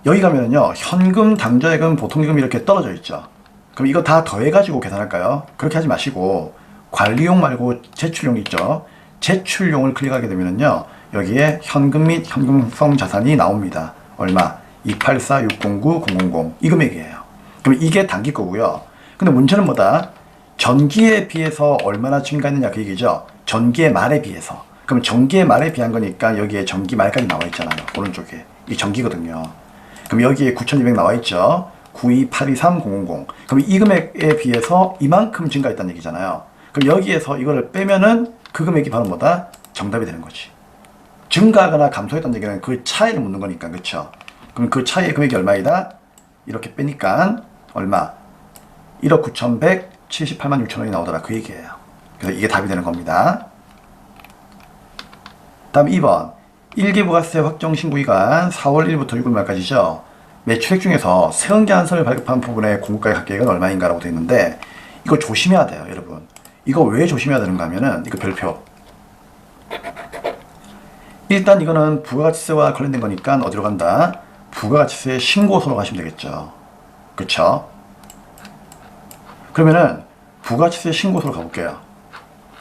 여기 가면은요 현금, 당좌예금, 보통예금이 이렇게 떨어져 있죠. 그럼 이거 다 더해가지고 계산할까요? 그렇게 하지 마시고 관리용 말고 제출용 있죠. 제출용을 클릭하게 되면은요 여기에 현금 및 현금성 자산이 나옵니다. 얼마? 284-609-000 이 금액이에요. 그럼 이게 단기 거고요. 근데 문제는 뭐다? 전기에 비해서 얼마나 증가했느냐 그 얘기죠. 전기의 말에 비해서. 그럼 전기의 말에 비한 거니까 여기에 전기 말까지 나와 있잖아요. 오른쪽에. 이 전기거든요. 그럼 여기에 9,200 나와 있죠. 92823,000. 그럼 이 금액에 비해서 이만큼 증가했다는 얘기잖아요. 그럼 여기에서 이거를 빼면은 그 금액이 바로 뭐다? 정답이 되는 거지. 증가하거나 감소했다는 얘기는 그 차이를 묻는 거니까, 그쵸? 그럼 그 차이의 금액이 얼마이다? 이렇게 빼니까 얼마? 1억 9,178만 6천원이 나오더라. 그 얘기예요. 그래서 이게 답이 되는 겁니다. 다음 2번. 1기 부가세 확정 신고기간 4월 1일부터 6월 말까지죠. 매출액 중에서 세운계한서를 발급한 부분의 공급가액 합계액은 얼마인가라고 되어 있는데 이거 조심해야 돼요, 여러분. 이거 왜 조심해야 되는가 하면은 이거 별표. 일단 이거는 부가가치세와 관련된 거니까 어디로 간다? 부가가치세 신고서로 가시면 되겠죠. 그쵸? 그러면은 부가가치세 신고서로 가볼게요.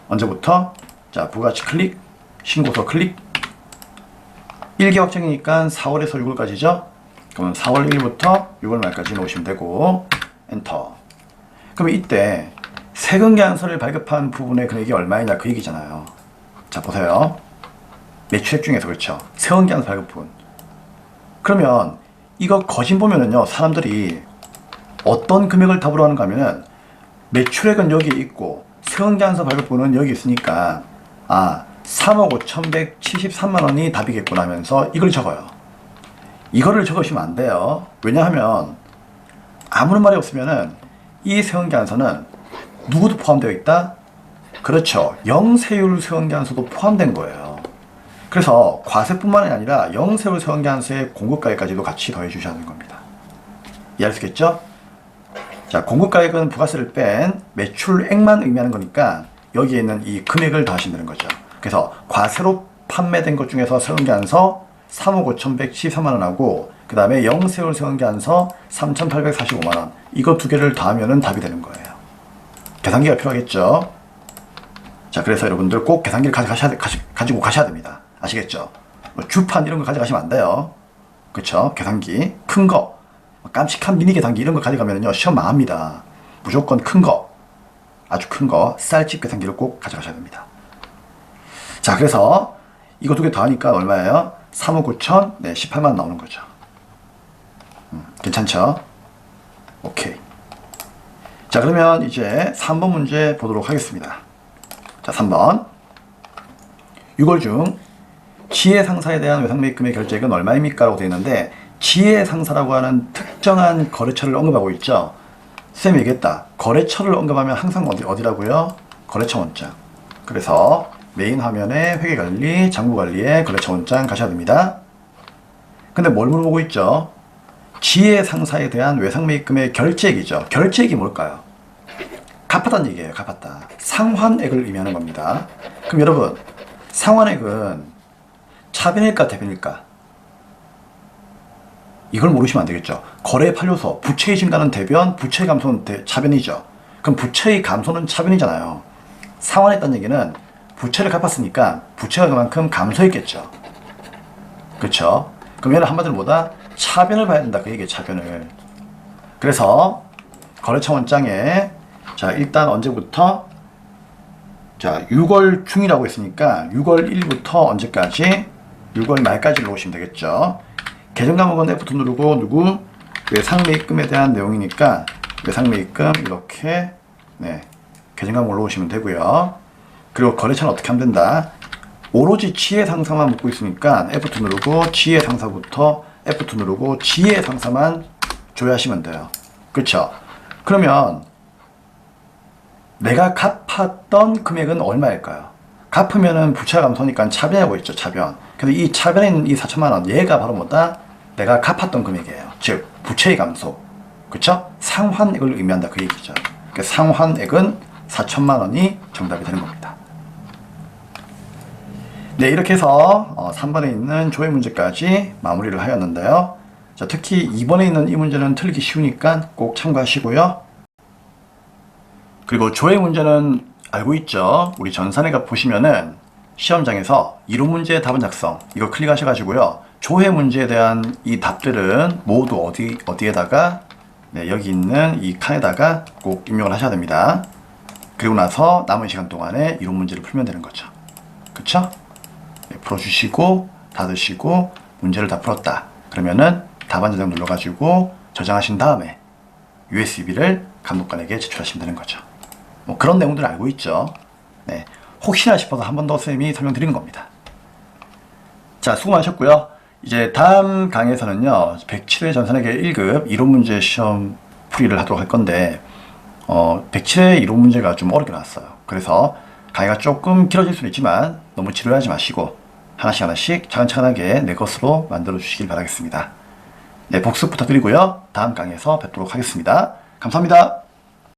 언제부터? 자, 부가가치 클릭, 신고서 클릭. 1기 확정이니까 4월에서 6월까지죠. 그러면 4월 1일부터 6월 말까지 넣으시면 되고 엔터. 그러면 이때 세금계산서를 발급한 부분의 금액이 얼마이냐 그 얘기잖아요. 자, 보세요. 매출액 중에서 그렇죠. 세금계산서 발급 부분. 그러면 이거 거진 보면은요, 사람들이 어떤 금액을 답으로 하는가 하면은 매출액은 여기 있고 세금계산서 발급 부분은 여기 있으니까 3억 5,173만 원이 답이겠구나 하면서 이걸 적어요. 이거를 적으시면 안 돼요. 왜냐하면 아무런 말이 없으면은 이 세금계산서는 누구도 포함되어 있다? 그렇죠. 영세율 세금계산서도 포함된 거예요. 그래서 과세뿐만이 아니라 영세율 세금계산서의 공급가액까지도 같이 더해 주셔야 하는 겁니다. 이해할 수 있겠죠? 자, 공급가액은 부가세를 뺀 매출액만 의미하는 거니까 여기에 있는 이 금액을 더하시면 되는 거죠. 그래서 과세로 판매된 것 중에서 세금계산서 3억 5,113만 원하고 그 다음에 영세율 세금계산서 3,845만 원, 이거 두 개를 더하면 답이 되는 거예요. 계산기가 필요하겠죠. 자, 그래서 여러분들 꼭 계산기를 가지고 가셔야 됩니다. 아시겠죠? 뭐 주판 이런 거 가져가시면 안 돼요. 그쵸? 계산기 큰 거, 깜찍한 미니 계산기 이런 거 가져가면요 시험 망합니다. 무조건 큰 거, 아주 큰 거 쌀집 계산기를 꼭 가져가셔야 됩니다. 자, 그래서 이거 두 개 더하니까 얼마예요? 3억 9천, 18만 원 나오는 거죠. 괜찮죠? 오케이. 자, 그러면 이제 3번 문제 보도록 하겠습니다. 자, 3번. 6월 중 지혜 상사에 대한 외상매입 금액 결제액은 얼마입니까? 라고 되어 있는데 지혜 상사라고 하는 특정한 거래처를 언급하고 있죠. 쌤이 얘기했다. 거래처를 언급하면 항상 어디라고요? 거래처 원장. 그래서 메인 화면에 회계관리, 장부관리에 거래처 원장 가셔야 됩니다. 근데 뭘 물어보고 있죠? 지혜 상사에 대한 외상매입금의 결제액이죠. 결제액이 뭘까요? 갚았다는 얘기예요. 갚았다. 상환액을 의미하는 겁니다. 그럼 여러분, 상환액은 차변일까 대변일까? 이걸 모르시면 안 되겠죠. 거래 판료소, 부채의 증가는 대변, 부채의 감소는 차변이죠. 그럼 부채의 감소는 차변이잖아요. 상환했다는 얘기는 부채를 갚았으니까 부채가 그만큼 감소했겠죠. 그렇죠? 그럼 얘는 한마디로 뭐다? 차변을 봐야 된다. 그 얘기예요. 차변을. 그래서 거래처 원장에 자, 일단 언제부터? 자, 6월 중이라고 했으니까 6월 1일부터 언제까지? 6월 말까지 넣으시면 되겠죠. 계정 과목은 F2 누르고 누구? 외상매입금에 대한 내용이니까 외상매입금 이렇게 계정 과목을 넣으시면 되고요. 그리고 거래처는 어떻게 하면 된다? 오로지 지혜 상사만 묻고 있으니까 F2 누르고 지혜 상사부터 F2 누르고 지혜 상사만 조회하시면 돼요. 그렇죠? 그러면 내가 갚았던 금액은 얼마일까요? 갚으면은 부채가 감소니까 차변하고 있죠, 차변. 그래서 이 차변에 있는 이 4천만 원, 얘가 바로 뭐다? 내가 갚았던 금액이에요. 즉, 부채의 감소. 그쵸? 상환액을 의미한다, 그 얘기죠. 그러니까 상환액은 4천만 원이 정답이 되는 겁니다. 네, 이렇게 해서 3번에 있는 조회 문제까지 마무리를 하였는데요. 자, 특히 2번에 있는 이 문제는 틀리기 쉬우니까 꼭 참고하시고요. 그리고 조회 문제는 알고 있죠. 우리 전산회가 보시면은 시험장에서 이론 문제의 답은 작성 이거 클릭하셔가지고요. 조회 문제에 대한 이 답들은 모두 어디에다가 여기 있는 이 칸에다가 꼭 입력을 하셔야 됩니다. 그리고 나서 남은 시간 동안에 이론 문제를 풀면 되는 거죠. 그쵸? 풀어주시고 닫으시고 문제를 다 풀었다. 그러면은 답안 저장 눌러가지고 저장하신 다음에 USB를 감독관에게 제출하시면 되는 거죠. 뭐 그런 내용들을 알고 있죠. 네, 혹시나 싶어서 한 번 더 쌤이 설명드리는 겁니다. 자, 수고 많으셨고요. 이제 다음 강의에서는요 107회 전산회계 1급 이론 문제 시험 풀이를 하도록 할 건데 107회 이론 문제가 좀 어렵게 나왔어요. 그래서 강의가 조금 길어질 수는 있지만 너무 지루하지 마시고 하나씩 하나씩 차근차근하게 내 것으로 만들어 주시길 바라겠습니다. 네, 복습 부탁드리고요. 다음 강의에서 뵙도록 하겠습니다. 감사합니다.